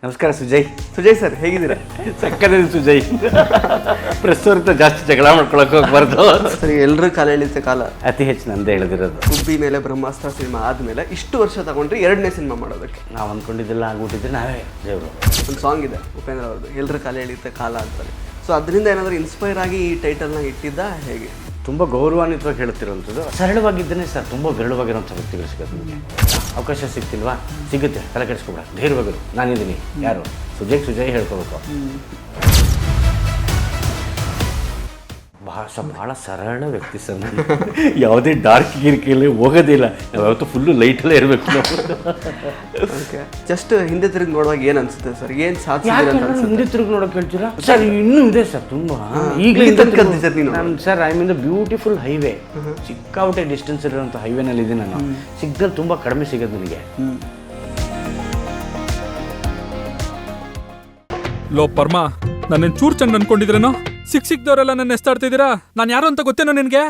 ನಮಸ್ಕಾರ ಸುಜಯ್. ಸುಜಯ್ ಸರ್ ಹೇಗಿದ್ದೀರಾ? ಸಕ್ಕದ ಸುಜಯ್. ಪ್ರಸ್ತುತ ಜಾಸ್ತಿ ಜಗಳ ಮಾಡ್ಕೊಳಕ್ಕೆ ಹೋಗ್ಬಾರ್ದು. ಸರಿ, ಎಲ್ಲರೂ ಕಾಲ ಎಳಿತ ಕಾಲ ಅತಿ ಹೆಚ್ಚು ನಂದೇ ಹೇಳಿದಿರೋದು. ಗುಬ್ಬಿ ಮೇಲೆ ಬ್ರಹ್ಮಾಸ್ತ್ರ ಸಿನಿಮಾ ಆದಮೇಲೆ ಇಷ್ಟು ವರ್ಷ ತಗೊಂಡ್ರಿ ಎರಡನೇ ಸಿನಿಮಾ ಮಾಡೋದಕ್ಕೆ. ನಾವು ಅಂದ್ಕೊಂಡಿದ್ದೆಲ್ಲ ಆಗ್ಬಿಟ್ಟಿದ್ರೆ ನಾವೇ ದೇವರು. ಒಂದು ಸಾಂಗ್ ಇದೆ ಉಪೇಂದ್ರ ಅವ್ರದ್ದು, ಎಲ್ಲರೂ ಕಾಲ ಎಳಿತ ಕಾಲ ಅಂತಾರೆ. ಸೊ ಅದರಿಂದ ಏನಾದರೂ ಇನ್ಸ್ಪೈರ್ ಆಗಿ ಈ ಟೈಟಲ್ನ ಇಟ್ಟಿದ್ದ ಹೇಗೆ? ತುಂಬ ಗೌರವಾನ್ವಿತವಾಗಿ ಹೇಳುತ್ತಿರುವಂಥದ್ದು. ಸರಳವಾಗಿದ್ದೇನೆ ಸರ್, ತುಂಬ ವಿರಳವಾಗಿರುವಂಥ ವ್ಯಕ್ತಿಗಳು ಸಿಗೋದು ನಿಮಗೆ. ಅವಕಾಶ ಸಿಗ್ತಿಲ್ವಾ? ಸಿಗುತ್ತೆ, ತಲೆ ಕೆಡಿಸ್ಕೊಬೇಡ, ಧೈರ್ಯವಾಗಿರು, ನಾನಿದ್ದೀನಿ. ಯಾರು? ಸುಜಯ್ ಹೇಳ್ಕೋಬೇಕು. ಭಾಳ ಸರಳ ವ್ಯಕ್ತಿ ಸರ್ ನಾನು. ಯಾವುದೇ ಡಾರ್ಕ್ ಗಿರ್ಕಿಯಲ್ಲಿ ಹೋಗೋದಿಲ್ಲ. ನಾವು ಯಾವತ್ತೂ ಫುಲ್ಲು ಲೈಟಲ್ಲೇ ಇರಬೇಕು ನಾವು. ಓಕೆ, ಜಸ್ಟ್ ಹಿಂದೆ ತಿರುಗಿ ನೋಡುವಾಗ ಏನು ಅನಿಸುತ್ತೆ ಸರ್? ಏನು ಸಾಧಿಸಿದ್ರೆ ಅಂತ ಅನ್ಸುತ್ತೆ? ಹಿಂದೆ ತಿರುಗಿ ನೋಡೋಕೆ ಹೇಳ್ತೀರಾ ಸರ್? ಇನ್ನೂ ಇದೆ ಸರ್ ತುಂಬ. ಈಗಲೇ sir I mean the beautiful highway. ಸಿಕ್ಕಾಪಟ್ಟೆ ಡಿಸ್ಟೆನ್ಸ್ ಇರೋಂಥ ಹೈವೇನಲ್ಲಿ ಇದೆ ನಾನು. ಸಿಗ್ನಲ್ ತುಂಬ ಕಡಿಮೆ ಸಿಗೋದು ನನಗೆ. ಲೋ ಪರ್ಮ, ನನ್ನ ಚೂರ್ ಚಂಡ್ ಅನ್ಕೊಂಡಿದ್ರೇನೋ? ಸಿಕ್ದವರೆಲ್ಲ ನನ್ನ ಎಸ್ತಾಡ್ತಿದ್ದೀರಾ? ನಾನು ಯಾರು ಅಂತ ಗೊತ್ತೇನೋ ನಿನಗೆ?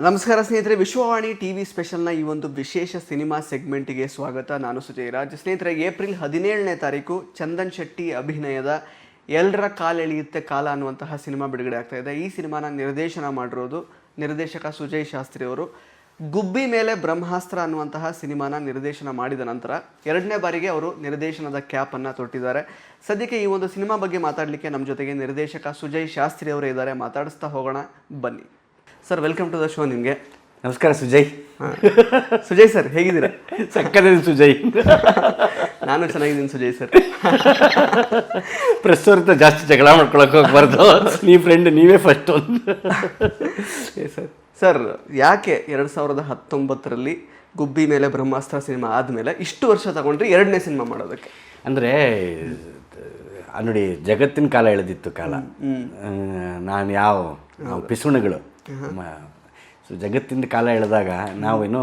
ನಮಸ್ಕಾರ ಸ್ನೇಹಿತರೆ, ವಿಶ್ವವಾಣಿ ಟಿವಿ ಸ್ಪೆಷಲ್ನ ಈ ಒಂದು ವಿಶೇಷ ಸಿನಿಮಾ ಸೆಗ್ಮೆಂಟಿಗೆ ಸ್ವಾಗತ. ನಾನು ಸುಜಯ್ ರಾಜ್. ಸ್ನೇಹಿತರೆ, ಏಪ್ರಿಲ್ 17ನೇ ತಾರೀಕು ಚಂದನ್ ಶೆಟ್ಟಿ ಅಭಿನಯದ ಎಲ್ಲರ ಕಾಲೆಳೆಯುತ್ತೆ ಕಾಲ ಅನ್ನುವಂತಹ ಸಿನಿಮಾ ಬಿಡುಗಡೆ ಆಗ್ತಾ ಇದೆ. ಈ ಸಿನಿಮಾನ ನಿರ್ದೇಶನ ಮಾಡಿರೋದು ನಿರ್ದೇಶಕ ಸುಜಯ್ ಶಾಸ್ತ್ರಿ ಅವರು. ಗುಬ್ಬಿ ಮೇಲೆ ಬ್ರಹ್ಮಾಸ್ತ್ರ ಅನ್ನುವಂತಹ ಸಿನಿಮಾನ ನಿರ್ದೇಶನ ಮಾಡಿದ ನಂತರ ಎರಡನೇ ಬಾರಿಗೆ ಅವರು ನಿರ್ದೇಶನದ ಕ್ಯಾಪನ್ನು ತೊಟ್ಟಿದ್ದಾರೆ. ಸದ್ಯಕ್ಕೆ ಈ ಒಂದು ಸಿನಿಮಾ ಬಗ್ಗೆ ಮಾತಾಡಲಿಕ್ಕೆ ನಮ್ಮ ಜೊತೆಗೆ ನಿರ್ದೇಶಕ ಸುಜಯ್ ಶಾಸ್ತ್ರಿ ಅವರು ಇದ್ದಾರೆ. ಮಾತಾಡಿಸ್ತಾ ಹೋಗೋಣ ಬನ್ನಿ. Sir, welcome to the show. ನಿಮಗೆ ನಮಸ್ಕಾರ ಸುಜಯ್. ಸುಜಯ್ ಸರ್ ಹೇಗಿದ್ದೀರಾ? ಸಕ್ಕದ ಸುಜಯ್. ನಾನು ಚೆನ್ನಾಗಿದ್ದೀನಿ ಸುಜಯ್ ಸರ್. ಪ್ರಸ್ತುತ ಜಾಸ್ತಿ ಜಗಳ ಮಾಡ್ಕೊಳಕ್ಕೆ ಹೋಗ್ಬಾರ್ದು. ನೀ ಫ್ರೆಂಡ್, ನೀವೇ ಫಸ್ಟ್. ಸರ್ ಸರ್ ಯಾಕೆ 2019ರಲ್ಲಿ ಗುಬ್ಬಿ ಮೇಲೆ ಬ್ರಹ್ಮಾಸ್ತ್ರ ಸಿನಿಮಾ ಆದಮೇಲೆ ಇಷ್ಟು ವರ್ಷ ತಗೊಂಡ್ರಿ ಎರಡನೇ ಸಿನಿಮಾ ಮಾಡೋದಕ್ಕೆ? ಅಂದರೆ ನೋಡಿ, ಜಗತ್ತಿನ ಕಾಲ ಎಳೆದಿತ್ತು ಕಾಲ. ನಾವು ಪಿಸುಣಗಳು. ಸೊ ಜಗತ್ತಿನ ಕಾಲ ಎಳೆದಾಗ ನಾವೇನು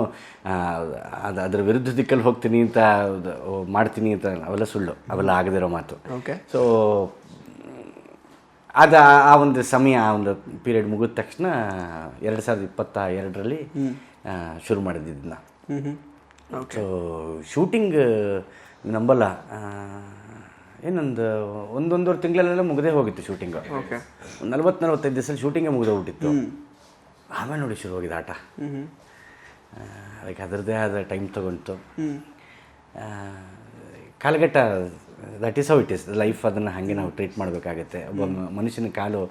ಅದ್ರ ವಿರುದ್ಧ ದಿಕ್ಕಲ್ಲಿ ಹೋಗ್ತೀನಿ ಅಂತ ಮಾಡ್ತೀನಿ ಅಂತ ಅವೆಲ್ಲ ಸುಳ್ಳು, ಅವೆಲ್ಲ ಆಗದಿರೋ ಮಾತು. ಓಕೆ. ಸೊ ಅದು ಆ ಒಂದು ಸಮಯ, ಆ ಒಂದು ಪೀರಿಯಡ್ ಮುಗಿದ ತಕ್ಷಣ 2022ರಲ್ಲಿ ಶುರು ಮಾಡಿದ್ದನ್ನ. ಸೊ ಶೂಟಿಂಗ್ ನಂಬಲ್ಲ, ಏನೊಂದು ಒಂದೊಂದೂವರೆ ತಿಂಗಳಲ್ಲೆಲ್ಲ ಮುಗದೇ ಹೋಗಿತ್ತು ಶೂಟಿಂಗು. 40-45 ದಿವಸದಲ್ಲಿ ಶೂಟಿಂಗೇ ಮುಗಿದೋಗ್ಬಿಟ್ಟಿತ್ತು. ಆಮೇಲೆ ನೋಡಿ ಶುರು ಹೋಗಿದ್ದು ಆಟ. ಅದಕ್ಕೆ ಅದರದ್ದೇ ಆದ ಟೈಮ್ ತೊಗೊಂತು. ಕಾಲಘಟ್ಟ, that is how it is life. ಅದನ್ನು ಹಾಗೆ ನಾವು ಟ್ರೀಟ್ ಮಾಡಬೇಕಾಗತ್ತೆ. ಒಬ್ಬ ಮನುಷ್ಯನ ಕಾಲು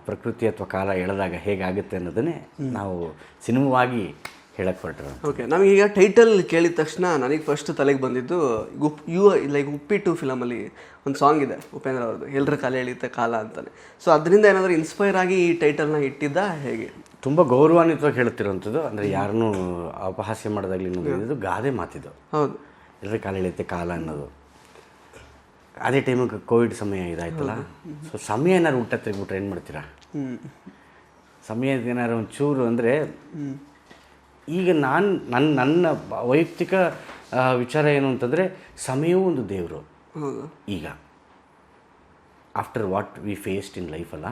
ಪ್ರಕೃತಿ ಅಥವಾ ಕಾಲ ಎಳೆದಾಗ ಹೇಗಾಗುತ್ತೆ ಅನ್ನೋದನ್ನೇ ನಾವು ಸಿನಿಮವಾಗಿ ಹೇಳಕ್ಕೆ ಹೊರಟ್ರು. ಓಕೆ, ನಮಗೀಗ ಟೈಟಲ್ ಕೇಳಿದ ತಕ್ಷಣ ನನಗೆ ಫಸ್ಟ್ ತಲೆಗೆ ಬಂದಿದ್ದು ಉಪ್ಪಿಟ್ಟು ಫಿಲಮಲ್ಲಿ ಒಂದು ಸಾಂಗ್ ಇದೆ ಉಪೇಂದ್ರ ಅವ್ರದ್ದು, ಎಲ್ಲರ ಕಾಲ ಎಳಿಯುತ್ತೆ ಕಾಲ ಅಂತಾನೆ. ಸೊ ಅದರಿಂದ ಏನಾದರೂ ಇನ್ಸ್ಪೈರ್ ಆಗಿ ಈ ಟೈಟಲ್ನ ಇಟ್ಟಿದ್ದ ಹೇಗೆ? ತುಂಬ ಗೌರವಾನ್ವಿತವಾಗಿ ಹೇಳುತ್ತಿರುವಂಥದ್ದು. ಅಂದರೆ ಯಾರನ್ನೂ ಅಪಹಾಸ್ಯ ಮಾಡೋದಾಗಲಿ ಅನ್ನೋದು ಗಾದೆ ಮಾತಿದ್ದು. ಹೌದು, ಎಲ್ಲರ ಕಾಲ ಎಳೆಯುತ್ತೆ ಕಾಲ ಅನ್ನೋದು. ಅದೇ ಟೈಮಿಗೆ ಕೋವಿಡ್ ಸಮಯ ಇದಾಯ್ತಲ್ಲ. ಸೊ ಸಮಯ ಏನಾದ್ರು ಊಟ ತಿರುಗಿಬಿಟ್ರೆ ಏನು ಮಾಡ್ತೀರಾ? ಸಮಯದ ಏನಾದ್ರು ಒಂಚೂರು ಅಂದರೆ, ಈಗ ನನ್ನ ವೈಯಕ್ತಿಕ ವಿಚಾರ ಏನು ಅಂತಂದರೆ, ಸಮಯವೂ ಒಂದು ದೇವರು. ಈಗ after what we faced in life ಅಲ್ಲ,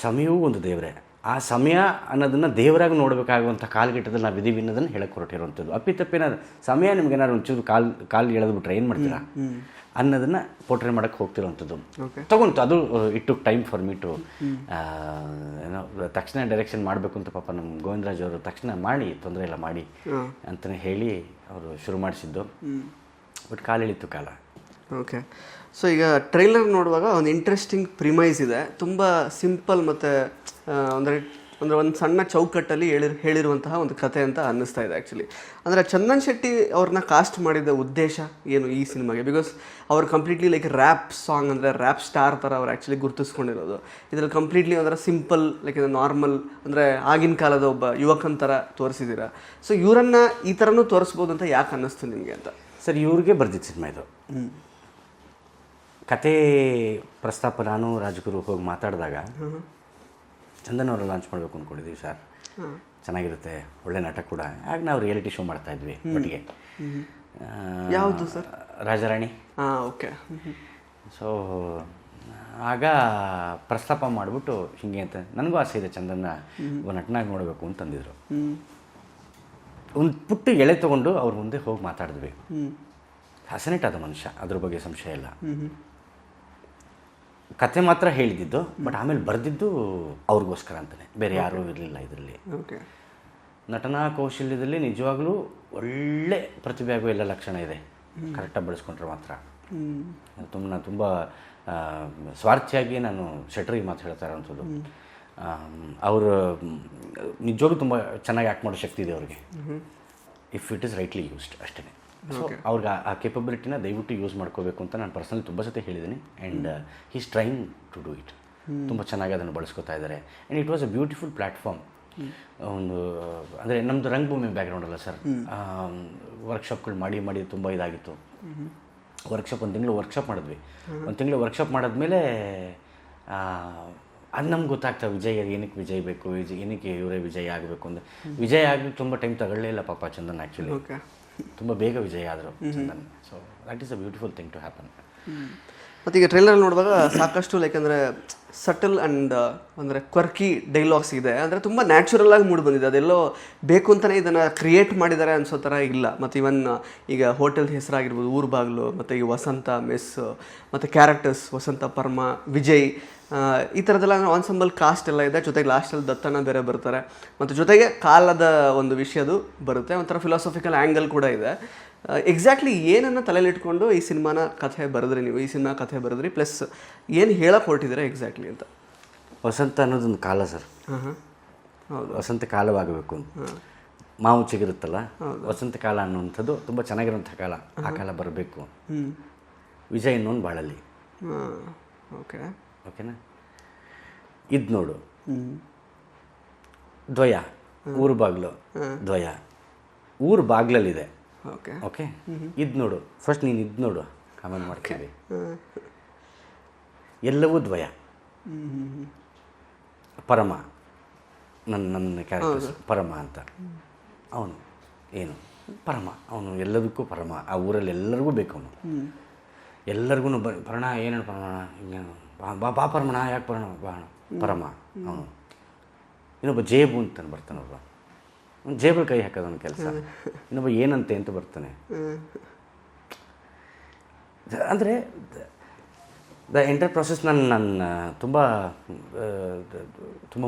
ಸಮಯವೂ ಒಂದು ದೇವರೇ. ಆ ಸಮಯ ಅನ್ನೋದನ್ನು ದೇವರಾಗಿ ನೋಡಬೇಕಾಗುವಂಥ ಕಾಲಘಟ್ಟದಲ್ಲಿ ನಾವು ಇದೀವಿ ಅನ್ನೋದನ್ನು ಹೇಳಕ್ಕೆ ಹೊರಟಿರುವಂಥದ್ದು. ಅಪ್ಪಿತಪ್ಪೇನಾದ್ರು ಸಮಯ ನಿಮ್ಗೇನಾದ್ರು ಒಂಚೂರು ಕಾಲು ಎಳೆದ್ಬಿಟ್ರೆ ಏನು ಮಾಡ್ತೀರಾ ಅನ್ನೋದನ್ನು ಪೋರ್ಟ್ರೇ ಮಾಡೋಕ್ಕೆ ಹೋಗ್ತಿರೋವಂಥದ್ದು. ತಗೊಂತು ಅದು. It took time for me to ಏನೋ ತಕ್ಷಣ ಡೈರೆಕ್ಷನ್ ಮಾಡಬೇಕು ಅಂತ ಪಾಪ ನಮ್ಮ ಗೋವಿಂದರಾಜ್ ಅವರು ತಕ್ಷಣ ಮಾಡಿ, ತೊಂದರೆ ಇಲ್ಲ ಮಾಡಿ ಅಂತಲೇ ಹೇಳಿ ಅವರು ಶುರು ಮಾಡಿಸಿದ್ದು. ಬಟ್ ಕಾಲು ಎಳೀತು ಕಾಲ. ಓಕೆ. ಸೊ ಈಗ ಟ್ರೈಲರ್ ನೋಡುವಾಗ ಒಂದು ಇಂಟ್ರೆಸ್ಟಿಂಗ್ ಪ್ರಿಮೈಸ್ ಇದೆ. ತುಂಬ ಸಿಂಪಲ್ ಮತ್ತು ಅಂದರೆ ಒಂದು ಸಣ್ಣ ಚೌಕಟ್ಟಲ್ಲಿ ಹೇಳಿರುವಂತಹ ಒಂದು ಕತೆ ಅಂತ ಅನ್ನಿಸ್ತಾ ಇದೆ ಆ್ಯಕ್ಚುಲಿ. ಅಂದರೆ ಚಂದನ್ ಶೆಟ್ಟಿ ಅವ್ರನ್ನ ಕಾಸ್ಟ್ ಮಾಡಿದ ಉದ್ದೇಶ ಏನು ಈ ಸಿನಿಮಾಗೆ? ಬಿಕಾಸ್ ಅವ್ರು ಕಂಪ್ಲೀಟ್ಲಿ ಲೈಕ್ ರ್ಯಾಪ್ ಸಾಂಗ್, ಅಂದರೆ ರ್ಯಾಪ್ ಸ್ಟಾರ್ ಥರ ಅವ್ರು ಆ್ಯಕ್ಚುಲಿ ಗುರುತಿಸ್ಕೊಂಡಿರೋದು. ಇದರಲ್ಲಿ ಕಂಪ್ಲೀಟ್ಲಿ ಒಂಥರ ಸಿಂಪಲ್, ಲೈಕ್ ಇದು ನಾರ್ಮಲ್, ಅಂದರೆ ಆಗಿನ ಕಾಲದ ಒಬ್ಬ ಯುವಕನ ಥರ ತೋರಿಸಿದ್ದೀರಾ. ಸೊ ಇವರನ್ನು ಈ ಥರನೂ ತೋರಿಸ್ಬೋದು ಅಂತ ಯಾಕೆ ಅನ್ನಿಸ್ತು ನಿಮಗೆ ಅಂತ? ಸರ್, ಇವ್ರಿಗೆ ಬರ್ದಿದ್ದು ಸಿನಿಮಾ ಇದು. ಕತೆ ಪ್ರಸ್ತಾಪ ನಾನು ರಾಜಗುರು ಹೋಗಿ ಮಾತಾಡಿದಾಗ, ಚಂದನ್ ಅವರು ಲಾಂಚ್ ಮಾಡಬೇಕು ಅಂದ್ಕೊಂಡಿದ್ದೀವಿ ಸರ್, ಚೆನ್ನಾಗಿರುತ್ತೆ, ಒಳ್ಳೆ ನಾಟಕ ಕೂಡ. ಆಗ ನಾವು ರಿಯಾಲಿಟಿ ಶೋ ಮಾಡ್ತಾಯಿದ್ವಿ ಒಟ್ಟಿಗೆ. ಯಾವುದು ಸರ್? ರಾಜಾರಾಣಿ. ಓಕೆ. ಸೊ ಆಗ ಪ್ರಸ್ತಾಪ ಮಾಡಿಬಿಟ್ಟು ಹಿಂಗೆ ಅಂತ, ನನಗೂ ಆಸೆ ಇದೆ ಚಂದನ್ನ ಒಬ್ಬ ನಟನಾಗಿ ನೋಡಬೇಕು ಅಂತಂದಿದ್ರು. ಒಂದು ಪುಟ್ಟ ಎಳೆ ತೊಗೊಂಡು ಅವ್ರ ಮುಂದೆ ಹೋಗಿ ಮಾತಾಡಿದ್ವಿ. ಫ್ಯಾಸಿನೇಟ್ ಆದ ಮನುಷ್ಯ, ಅದ್ರ ಬಗ್ಗೆ ಸಂಶಯ ಇಲ್ಲ. ಕತೆ ಮಾತ್ರ ಹೇಳಿದ್ದು, ಬಟ್ ಆಮೇಲೆ ಬರೆದಿದ್ದು ಅವ್ರಿಗೋಸ್ಕರ ಅಂತಲೇ, ಬೇರೆ ಯಾರೂ ಇರಲಿಲ್ಲ ಇದರಲ್ಲಿ. ಓಕೆ. ನಟನಾ ಕೌಶಲ್ಯದಲ್ಲಿ ನಿಜವಾಗ್ಲೂ ಒಳ್ಳೆ ಪ್ರತಿಭೆ ಆಗೋ ಎಲ್ಲ ಲಕ್ಷಣ ಇದೆ, ಕರೆಕ್ಟಾಗಿ ಬಳಸ್ಕೊಂಡ್ರೆ ಮಾತ್ರ. ನಾನು ತುಂಬ ಸ್ವಾರ್ಥಿಯಾಗಿ ನಾನು ಶೆಟ್ರಿಗೆ ಮಾತು ಹೇಳ್ತಾ ಇರೋವಂಥದ್ದು. ಅವರು ನಿಜವಾಗ್ಲೂ ತುಂಬ ಚೆನ್ನಾಗಿ ಆ್ಯಕ್ಟ್ ಮಾಡೋ ಶಕ್ತಿ ಇದೆ ಅವ್ರಿಗೆ, if it is rightly used ಅಷ್ಟೇ. ಸೊ ಅವ್ರಿಗೆ ಆ ಕೇಪಬಿಲಿಟಿನ ದಯವಿಟ್ಟು ಯೂಸ್ ಮಾಡ್ಕೋಬೇಕು ಅಂತ ನಾನು ಪರ್ಸನಲಿ ತುಂಬ ಸತಿ ಹೇಳಿದ್ದೀನಿ. And he's trying to do it. ತುಂಬ ಚೆನ್ನಾಗಿ ಅದನ್ನು ಬಳಸ್ಕೊತಾ ಇದ್ದಾರೆ. And it was a beautiful platform. ಒಂದು ಅಂದರೆ ನಮ್ಮದು ರಂಗಭೂಮಿ ಬ್ಯಾಕ್ಗ್ರೌಂಡ್ ಅಲ್ಲ ಸರ್, ವರ್ಕ್ಶಾಪ್ಗಳು ಮಾಡಿ ತುಂಬ ಇದಾಗಿತ್ತು. ವರ್ಕ್ಶಾಪ್ ಒಂದು ತಿಂಗಳು ವರ್ಕ್ಶಾಪ್ ಮಾಡಿದ್ವಿ. ಒಂದು ತಿಂಗಳು ವರ್ಕ್ಶಾಪ್ ಮಾಡಿದ್ಮೇಲೆ ಅದು ನಮ್ಗೆ ಗೊತ್ತಾಗ್ತವೆ, ವಿಜಯ್ ಏನಕ್ಕೆ ವಿಜಯ್ ಬೇಕು, ಏನಕ್ಕೆ ಇವರೇ ವಿಜಯ್ ಆಗಬೇಕು ಅಂದರೆ. ವಿಜಯ್ ಆಗಿ ತುಂಬ ಟೈಮ್ ತಗೊಳ್ಳೇ ಇಲ್ಲ ಪಾಪ ಚಂದನ್. ಆ್ಯಕ್ಚುಲಿ ತುಂಬ ಬೇಗ ವಿಜಯ್ ಆದರು Chandan. So that is a beautiful thing to happen. ಮತ್ತು ಈಗ ಟ್ರೈಲರ್ ನೋಡುವಾಗ ಸಾಕಷ್ಟು ಲೈಕ್ ಅಂದರೆ ಸಟಲ್ ಆ್ಯಂಡ್ ಅಂದರೆ ಕ್ವರ್ಕಿ ಡೈಲಾಗ್ಸ್ ಇದೆ. ಅಂದರೆ ತುಂಬ ನ್ಯಾಚುರಲ್ ಆಗಿ ಮೂಡಿ ಬಂದಿದೆ. ಅದೆಲ್ಲೋ ಬೇಕು ಅಂತಲೇ ಇದನ್ನು ಕ್ರಿಯೇಟ್ ಮಾಡಿದ್ದಾರೆ ಅನ್ಸೋ ಥರ ಇಲ್ಲ. ಮತ್ತು ಇವನ್ ಈಗ ಹೋಟೆಲ್ ಹೆಸರಾಗಿರ್ಬೋದು, ಊರು ಬಾಗಿಲು, ಮತ್ತು ಈ ವಸಂತ ಮೆಸ್, ಮತ್ತು ಕ್ಯಾರೆಕ್ಟರ್ಸ್ ವಸಂತ, ಪರ್ಮ, ವಿಜಯ್, ಈ ಥರದ್ದೆಲ್ಲ ಆನ್ಸಂಬಲ್ ಕಾಸ್ಟ್ ಎಲ್ಲ ಇದೆ. ಜೊತೆಗೆ ಲಾಸ್ಟಲ್ಲಿ ದತ್ತನ ಬೇರೆ ಬರ್ತಾರೆ. ಮತ್ತು ಜೊತೆಗೆ ಕಾಲದ ಒಂದು ವಿಷಯದು ಬರುತ್ತೆ. ಒಂಥರ ಫಿಲಾಸಫಿಕಲ್ ಆ್ಯಂಗಲ್ ಕೂಡ ಇದೆ. ಎಕ್ಸಾಕ್ಟ್ಲಿ ಏನನ್ನು ತಲೆಯಲ್ಲಿ ಇಟ್ಕೊಂಡು ಈ ಸಿನಿಮಾನ ಕಥೆ ಬರೆದ್ರಿ ನೀವು, ಈ ಸಿನಿಮಾ ಕಥೆ ಬರೆದ್ರಿ, ಪ್ಲಸ್ ಏನು ಹೇಳಕ್ಕೆ ಹೊರಟಿದ್ದೀರಾ ಎಕ್ಸಾಕ್ಟ್ಲಿ ಅಂತ? ವಸಂತ ಅನ್ನೋದೊಂದು ಕಾಲ ಸರ್. ಹೌದು, ವಸಂತ ಕಾಲವಾಗಬೇಕು ಅಂತ. ಮಾವು ಚಿಗುರುತ್ತಲ್ಲ, ವಸಂತ ಕಾಲ ಅನ್ನುವಂಥದ್ದು ತುಂಬ ಚೆನ್ನಾಗಿರುವಂಥ ಕಾಲ. ಆ ಕಾಲ ಬರಬೇಕು. ವಿಜಯ್ ಇನ್ನೊಂದು ಬಾಳಲ್ಲಿ. ಓಕೆ, ಓಕೆನಾ? ಇದು ನೋಡು, ದ್ವಯ, ಊರು ಬಾಗಿಲು ದ್ವಯ, ಊರು ಬಾಗ್ಲಲ್ಲಿದೆ. ಓಕೆ ಓಕೆ, ಇದು ನೋಡು, ಫಸ್ಟ್ ನೀನು ಇದು ನೋಡು, ಕಾಮೆಂಟ್ ಮಾಡ್ತೀವಿ. ಎಲ್ಲವೂ ದ್ವಯ. ಪರಮ, ನನ್ನ ಕ್ಯಾರೆಕ್ಟರ್ಸ್ ಪರಮ ಅಂತ. ಅವನು ಏನು ಪರಮ, ಅವನು ಎಲ್ಲದಕ್ಕೂ ಪರಮ. ಆ ಊರಲ್ಲಿ ಎಲ್ಲರಿಗೂ ಬೇಕು ಅವನು. ಎಲ್ಲರಿಗೂ ಪರಣ, ಏನೇನು ಪರಮ, ಹಿಂಗೆ ಬಾ ಪರಮಣ, ಯಾಕೆ ಪರಣ, ಪರಮ ಅವನು. ಇನ್ನೊಬ್ಬ ಜೇಬು ಅಂತ ಬರ್ತಾನೊಬ್ಬ, ಅವ್ನು ಜೇಬಲ್ಲಿ ಕೈ ಹಾಕೋದವನ ಕೆಲಸ. ಇನ್ನೊಬ್ಬ ಏನಂತೆ ಅಂತ ಬರ್ತಾನೆ. ಅಂದರೆ ದ ಎಂಟರ್ ಪ್ರೊಸೆಸ್ ನನ್ನ ತುಂಬ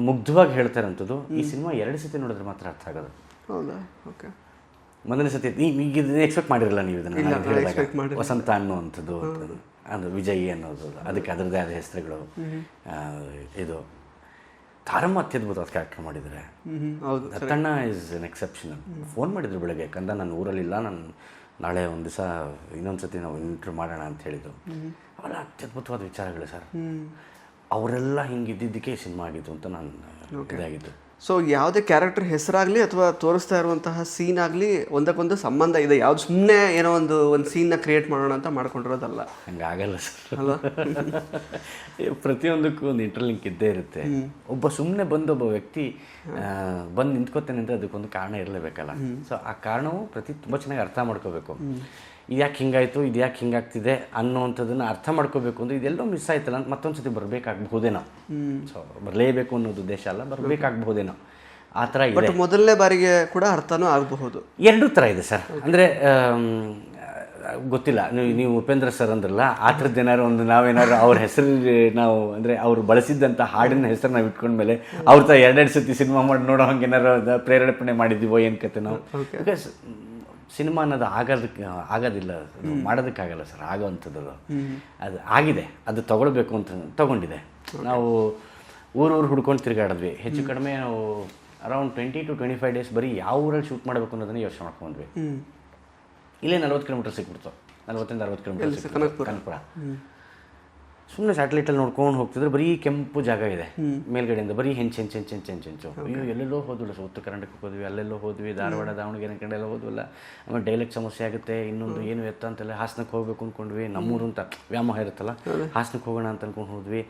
ಮುಗ್ಧವಾಗಿ ಹೇಳ್ತಾ ಇರೋಂಥದ್ದು. ಈ ಸಿನಿಮಾ 2 ಸತಿ ನೋಡಿದ್ರೆ ಮಾತ್ರ ಅರ್ಥ ಆಗೋದು. ಹೌದಾ? ಓಕೆ. ಮೊದಲನೇ ಸತಿ ಈಗ ಇದನ್ನ ಎಕ್ಸ್ಪೆಕ್ಟ್ ಮಾಡಿರಲ್ಲ ನೀವು ಇದನ್ನು ಹೇಳಿದಾಗ. ವಸಂತ ಅನ್ನುವಂಥದ್ದು, ಅದು ವಿಜಯ್ ಅನ್ನೋದು, ಅದಕ್ಕೆ ಅದರದ್ದೇ ಆದ ಹೆಸರುಗಳು. ಇದು ತಾರಮ್ಮ ಅತ್ಯದ್ಭುತವಾದ ಕ್ಯಾರೆಕ್ಟರ್ ಮಾಡಿದ್ದಾರೆ. Dattanna is N exceptional. Phone ಮಾಡಿದ್ರು ಬೆಳಗ್ಗೆ, ಕಂದ ನಾನು ಊರಲ್ಲಿಲ್ಲ, ನಾನು ನಾಳೆ ಒಂದು ದಿವಸ ಇನ್ನೊಂದು ಸತಿ ನಾವು ಇಂಟರ್ವ್ಯೂ ಮಾಡೋಣ ಅಂತ ಹೇಳಿದ್ದು. ಅವೆಲ್ಲ ಅತ್ಯದ್ಭುತವಾದ ವಿಚಾರಗಳು ಸರ್. ಅವರೆಲ್ಲ ಹಿಂಗಿದ್ದಕ್ಕೆ ಸಿನಿಮಾ ಆಗಿದ್ದು ಅಂತ ನಾನು ಇದಾಗಿದ್ದು. ಸೊ ಯಾವುದೇ ಕ್ಯಾರೆಕ್ಟರ್ ಹೆಸರಾಗಲಿ ಅಥವಾ ತೋರಿಸ್ತಾ ಇರುವಂತಹ ಸೀನ್ ಆಗಲಿ ಒಂದಕ್ಕೊಂದು ಸಂಬಂಧ ಇದೆ. ಯಾವ್ದು ಸುಮ್ಮನೆ ಏನೋ ಒಂದು ಸೀನ್ನ ಕ್ರಿಯೇಟ್ ಮಾಡೋಣ ಅಂತ ಮಾಡ್ಕೊಂಡಿರೋದಲ್ಲ. ಹಂಗಾಗಲ್ಲ ಸರ್ ಅಲ್ಲ. ಪ್ರತಿಯೊಂದಕ್ಕೂ ಒಂದು ಇಂಟರ್ಲಿಂಕ್ ಇದ್ದೇ ಇರುತ್ತೆ. ಒಬ್ಬ ಸುಮ್ಮನೆ ಒಬ್ಬ ವ್ಯಕ್ತಿ ಬಂದು ನಿಂತ್ಕೋತೇನೆ ಅಂದರೆ ಅದಕ್ಕೊಂದು ಕಾರಣ ಇರಲೇಬೇಕಲ್ಲ. ಸೊ ಆ ಕಾರಣವು ತುಂಬ ಚೆನ್ನಾಗಿ ಅರ್ಥ ಮಾಡ್ಕೋಬೇಕು. ಇದ್ಯಾಕೆ ಹಿಂಗಾಯಿತು, ಇದ್ಯಾಕೆ ಹಿಂಗಾಗ್ತಿದೆ ಅನ್ನೋವಂಥದ್ದನ್ನು ಅರ್ಥ ಮಾಡ್ಕೋಬೇಕು ಅಂದರೆ ಇದೆಲ್ಲೋ ಮಿಸ್ ಆಯ್ತಲ್ಲ ಅಂತ ಮತ್ತೊಂದು ಸತಿ ಬರಬೇಕಾಗಬಹುದೇನೋ. ಸೊ ಬರಲೇಬೇಕು ಅನ್ನೋದು ಉದ್ದೇಶ ಅಲ್ಲ, ಬರಬೇಕಾಗಬಹುದೇನೋ ಆ ಥರ ಇದೆ. ಮೊದಲನೇ ಬಾರಿಗೆ ಕೂಡ ಅರ್ಥನೂ ಆಗಬಹುದು. 2 ಥರ ಇದೆ ಸರ್. ಅಂದರೆ ಗೊತ್ತಿಲ್ಲ, ನೀವು ಉಪೇಂದ್ರ ಸರ್ ಅಂದ್ರಲ್ಲ, ಆ ಥರದ್ದು ಏನಾದ್ರು ಒಂದು ನಾವೇನಾದ್ರು ಅವ್ರ ಹೆಸರು ನಾವು ಅಂದರೆ ಅವರು ಬಳಸಿದ್ದಂಥ ಹಾಡಿನ ಹೆಸರು ನಾವು ಇಟ್ಕೊಂಡ್ಮೇಲೆ ಅವ್ರ ಥರ 2 ಸತಿ ಸಿನಿಮಾ ಮಾಡಿ ನೋಡೋ ಹಂಗೆ ಏನಾರು ಪ್ರೇರೇಪಣೆ ಮಾಡಿದ್ದೀವೋ ಏನು ಕತೆ ನಾವು. ಬಿಕಾಸ್ ಸಿನಿಮಾ ಅನ್ನೋದು ಆಗೋದಿಲ್ಲ, ಮಾಡೋದಕ್ಕಾಗಲ್ಲ ಸರ್, ಆಗೋವಂಥದ್ದು. ಅದು ಆಗಿದೆ, ಅದು ತೊಗೊಳ್ಬೇಕು ಅಂತ ತೊಗೊಂಡಿದೆ. ನಾವು ಊರು ಹುಡ್ಕೊಂಡು ತಿರುಗಾಡಿದ್ವಿ. ಹೆಚ್ಚು ಕಡಿಮೆ ನಾವು ಅರೌಂಡ್ 20 to 25 ಡೇಸ್ ಬರೀ ಯಾವ ಊರಲ್ಲಿ ಶೂಟ್ ಮಾಡಬೇಕು ಅನ್ನೋದನ್ನ ಯೋಚನೆ ಮಾಡ್ಕೊಂಡ್ವಿ. ಇಲ್ಲೇ 40 ಕಿಲೋಮೀಟರ್ ಸಿಕ್ಬಿಡ್ತು, 40 to 60 ಕಿಲೋಮೀಟರ್ ಕನಕಪುರ. ಸುಮ್ಮನೆ ಸ್ಯಾಟಲೈಟಲ್ಲಿ ನೋಡ್ಕೊಂಡು ಹೋಗ್ತಿದ್ರೆ ಬರೀ ಕೆಂಪು ಜಾಗ ಇದೆ ಮೇಲ್ಗಡೆಯಿಂದ, ಬರೀ ಹೆಂಚು. ಅಯ್ಯೋ ಎಲ್ಲೆಲ್ಲೋ ಹೋದ್ವಲ್ಲ, ಉತ್ತರ ಕರ್ನಾಟಕಕ್ಕೆ ಹೋದ್ವಿ, ಅಲ್ಲೆಲ್ಲೋ ಹೋದ್ವಿ, ಧಾರವಾಡ, ದಾವಣಗೆರೆ ಕಡೆಲ್ಲ ಹೋದ್ವಲ್ಲ. ಆಮೇಲೆ ಡೈಲೆಕ್ಟ್ ಸಮಸ್ಯೆ ಆಗುತ್ತೆ, ಇನ್ನೊಂದು ಏನು ಎತ್ತ ಅಂತೆಲ್ಲ. ಹಾಸನಕ್ಕೆ ಹೋಗ್ಬೇಕು ಅಂದ್ಕೊಂಡ್ವಿ, ನಮ್ಮೂರು ಅಂತ ವ್ಯಾಮೋಹ ಇರುತ್ತಲ್ಲ, ಹಾಸನಕ್ಕೆ ಹೋಗೋಣ ಅಂತ ಅಂದ್ಕೊಂಡು ಹೋದ್ವಿ.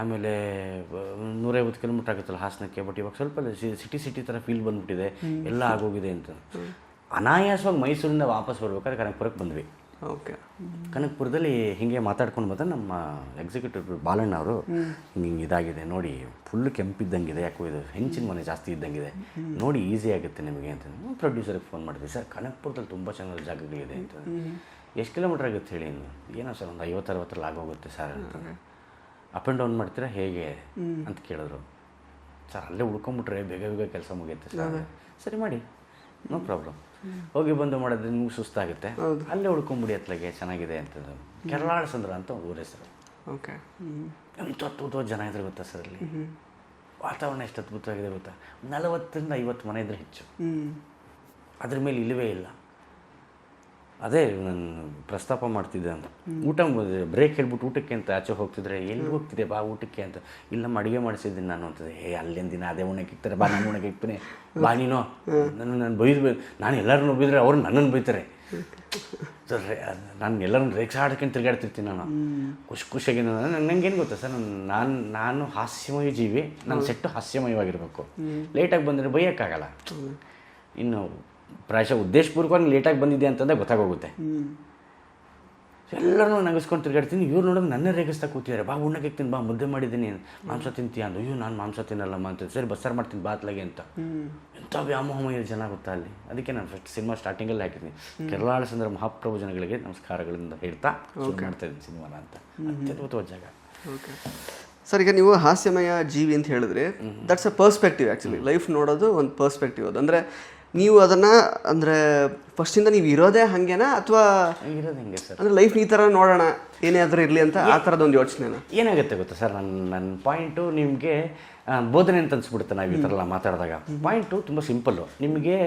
ಆಮೇಲೆ 150 ಕಿಲೋಮೀಟರ್ ಆಗುತ್ತಲ್ಲ ಹಾಸನಕ್ಕೆ. ಬಟ್ ಇವಾಗ ಸ್ವಲ್ಪ ಸಿಟಿ ಥರ ಫೀಲ್ ಬಂದ್ಬಿಟ್ಟಿದೆ, ಎಲ್ಲ ಆಗೋಗಿದೆ ಅಂತ. ಅನಾಯಾಸವಾಗಿ ಮೈಸೂರಿಂದ ವಾಪಸ್ ಬರ್ಬೇಕಾದ್ರೆ ಕನಕಪುರಕ್ಕೆ ಬಂದ್ವಿ. ಓಕೆ. ಕನಕಪುರದಲ್ಲಿ ಹೀಗೆ ಮಾತಾಡ್ಕೊಂಡು ಬಂದರೆ ನಮ್ಮ ಎಕ್ಸಿಕ್ಯೂಟಿವ್ ಬಾಲಣ್ಣ ಅವರು ಹಿಂಗೆ ಇದಾಗಿದೆ ನೋಡಿ, ಫುಲ್ ಕೆಂಪಿದ್ದಂಗಿದೆ, ಯಾಕೋ ಇದು ಹೆಂಚಿನ ಮನೆ ಜಾಸ್ತಿ ಇದ್ದಂಗಿದೆ, ನೋಡಿ ಈಸಿ ಆಗುತ್ತೆ ನಿಮಗೆ ಅಂತ ಪ್ರೊಡ್ಯೂಸರ್ಗೆ ಫೋನ್ ಮಾಡಿದ್ವಿ. ಸರ್ ಕನಕಪುರದಲ್ಲಿ ತುಂಬ ಚೆನ್ನಾಗಿ ಜಾಗಗಳಿದೆ ಅಂತ. ಎಷ್ಟು ಕಿಲೋಮೀಟ್ರ್ ಆಗುತ್ತೆ ಹೇಳಿ? ಏನೋ ಸರ್ ಒಂದು 50-60 ಆಗೋಗುತ್ತೆ ಸರ್ ಅಂತ. ಅಪ್ ಆ್ಯಂಡ್ ಡೌನ್ ಮಾಡ್ತೀರಾ ಹೇಗೆ ಅಂತ ಕೇಳಿದ್ರು. ಸರ್ ಅಲ್ಲೇ ಉಳ್ಕೊಂಬಿಟ್ರೆ ಬೇಗ ಬೇಗ ಕೆಲಸ ಮುಗಿಯುತ್ತೆ ಸರ್. ಸರಿ ಮಾಡಿ, ನೋ ಪ್ರಾಬ್ಲಮ್. ಹೋಗಿ ಬಂದು ಮಾಡಿದ್ರೆ ನಿಮ್ಗೆ ಸುಸ್ತಾಗುತ್ತೆ, ಅಲ್ಲೇ ಉಳ್ಕೊಂಬಿಡಿ ಅತ್ಲಾಗೆ, ಚೆನ್ನಾಗಿದೆ ಅಂತಂದು. ಕೆರಳಾಳಸಂದ್ರ ಅಂತ ಊರ ಹೆಸರು. ಓಕೆ. ಎಂಥ ಅದ್ಭುತವಾದ ಜನ ಇದ್ರೆ ಗೊತ್ತಾ ಸರ್ ಅಲ್ಲಿ. ವಾತಾವರಣ ಎಷ್ಟು ಅದ್ಭುತವಾಗಿದೆ ಗೊತ್ತಾ. 40-50 ಮನೆ ಇದ್ರೆ ಹೆಚ್ಚು, ಅದ್ರ ಮೇಲೆ ಇಲ್ಲವೇ ಇಲ್ಲ. ಅದೇ ನಾನು ಪ್ರಸ್ತಾಪ ಮಾಡ್ತಿದ್ದೆ ಅಂತ. ಊಟ ಬ್ರೇಕ್ ಹೇಳ್ಬಿಟ್ಟು ಊಟಕ್ಕೆ ಅಂತ ಆಚೆ ಹೋಗ್ತಿದ್ರೆ, ಎಲ್ಲಿ ಹೋಗ್ತಿದ್ದೆ ಬಾ ಊಟಕ್ಕೆ ಅಂತ. ಇಲ್ಲ ಅಡುಗೆ ಮಾಡಿಸಿದ್ದೀನಿ ನಾನು ಅಂತದೆ. ಅಲ್ಲಿನ ದಿನ ಅದೇ ಉಣ್ಣಕ್ಕೆ ಇಕ್ತಾರೆ, ಬಾ ನಾನು ಉಣ್ಣಕ್ಕೆ ಇಕ್ತೀನಿ, ಬಾ ನೀನು ನಾನು ಬೈದು. ನಾನು ಎಲ್ಲರನ್ನೂ ಬೈದರೆ ಅವ್ರು ನನ್ನನ್ನು ಬೈತಾರೆ. ನಾನು ಎಲ್ಲರನ್ನು ರೇಕ್ಷಾಡ್ಕೊಂಡು ತಿರುಗಾಡ್ತಿರ್ತೀನಿ ನಾನು ಖುಷಿಯಾಗಿ. ನನಗೇನು ಗೊತ್ತಾ ಸರ್, ನಾನು ಹಾಸ್ಯಮಯ ಜೀವಿ, ನನ್ನ ಸೆಟ್ಟು ಹಾಸ್ಯಮಯವಾಗಿರಬೇಕು. ಲೇಟಾಗಿ ಬಂದರೆ ಬೈಯೋಕ್ಕಾಗಲ್ಲ. ಇನ್ನು ಪ್ರಾಯಶಃ ಉದ್ದೇಶಪೂರ್ವಕವಾಗಿ ಲೇಟಾಗಿ ಬಂದಿದೆ ಅಂತಂದ್ರೆ ಗೊತ್ತಾಗೋಗುತ್ತೆ. ಎಲ್ಲರೂ ನಗಿಸ್ಕೊಂಡು ತಿರುಗಾಡ್ತೀನಿ. ಇವ್ರು ನೋಡೋದು ನನ್ನ ರೇಗಿಸ್ತಾ ಕೂತಿದ್ದಾರೆ. ಬಾ ಉಣ್ಣಕ್ಕೆ ಇಕ್ತೀನಿ, ಬಾ ಮುದ್ದೆ ಮಾಡಿದ್ದೀನಿ, ಮಾಂಸ ತಿಂತೀಯ ಅಂತ. ಅಯ್ಯೋ ನಾನು ಮಾಂಸ ತಿನ್ನಲ್ಲಮ್ಮ ಅಂತ. ಸರಿ ಬಸ್ಸಾರು ಮಾಡ್ತೀನಿ ಬಾತ್ಲಾಗೆ ಅಂತ. ಎಂಥ ವ್ಯಾಮೋಹಮಯ ಜನ ಗೊತ್ತಾ ಅಲ್ಲಿ. ಅದಕ್ಕೆ ನಾನು ಫಸ್ಟ್ ಸಿನಿಮಾ ಸ್ಟಾರ್ಟಿಂಗಲ್ಲಿ ಹಾಕಿದ್ದೀನಿ, ಕೆರಳಾಳಸಂದ್ರ ಮಹಾಪ್ರಭು ಜನಗಳಿಗೆ ನಮಸ್ಕಾರಗಳಿಂದ ಹೇಳ್ತಾ ಶುರು ಮಾಡ್ತಾ ಇದ್ದೀನಿ ಸಿನಿಮಾನ ಅಂತ. ಅತ್ಯದ್ಭುತವಾದ ಜಾಗ. ಓಕೆ ಸರ್, ಈಗ ನೀವು ಹಾಸ್ಯಮಯ ಜೀವಿ ಅಂತ ಹೇಳಿದ್ರೆ that's a perspective. Actually life ನೋಡೋದು ಒಂದು ಪರ್ಸ್ಪೆಕ್ಟಿವ್. ಅದು ಅಂದರೆ ನೀವು ಅದನ್ನು ಅಂದರೆ ಫಸ್ಟಿಂದ ನೀವು ಇರೋದೇ ಹಾಗೇನಾ, ಅಥವಾ ಇರೋದು ಹೆಂಗೆ ಸರ್ ಅಂದರೆ ಲೈಫ್ ಈ ಥರ ನೋಡೋಣ ಏನೇ ಆದರೂ ಇರಲಿ ಅಂತ ಆ ಥರದೊಂದು ಯೋಚನೆನ? ಏನಾಗುತ್ತೆ ಗೊತ್ತಾ ಸರ್, ನನ್ನ ಪಾಯಿಂಟು ನಿಮಗೆ ಬೋಧನೆ ಅಂತ ಅನ್ಸ್ಬಿಡುತ್ತೆ ನಾವು ಈ ಥರ ಎಲ್ಲ ಮಾತಾಡಿದಾಗ. ಪಾಯಿಂಟು ತುಂಬ ಸಿಂಪಲ್ಲು. ನಿಮಗೆ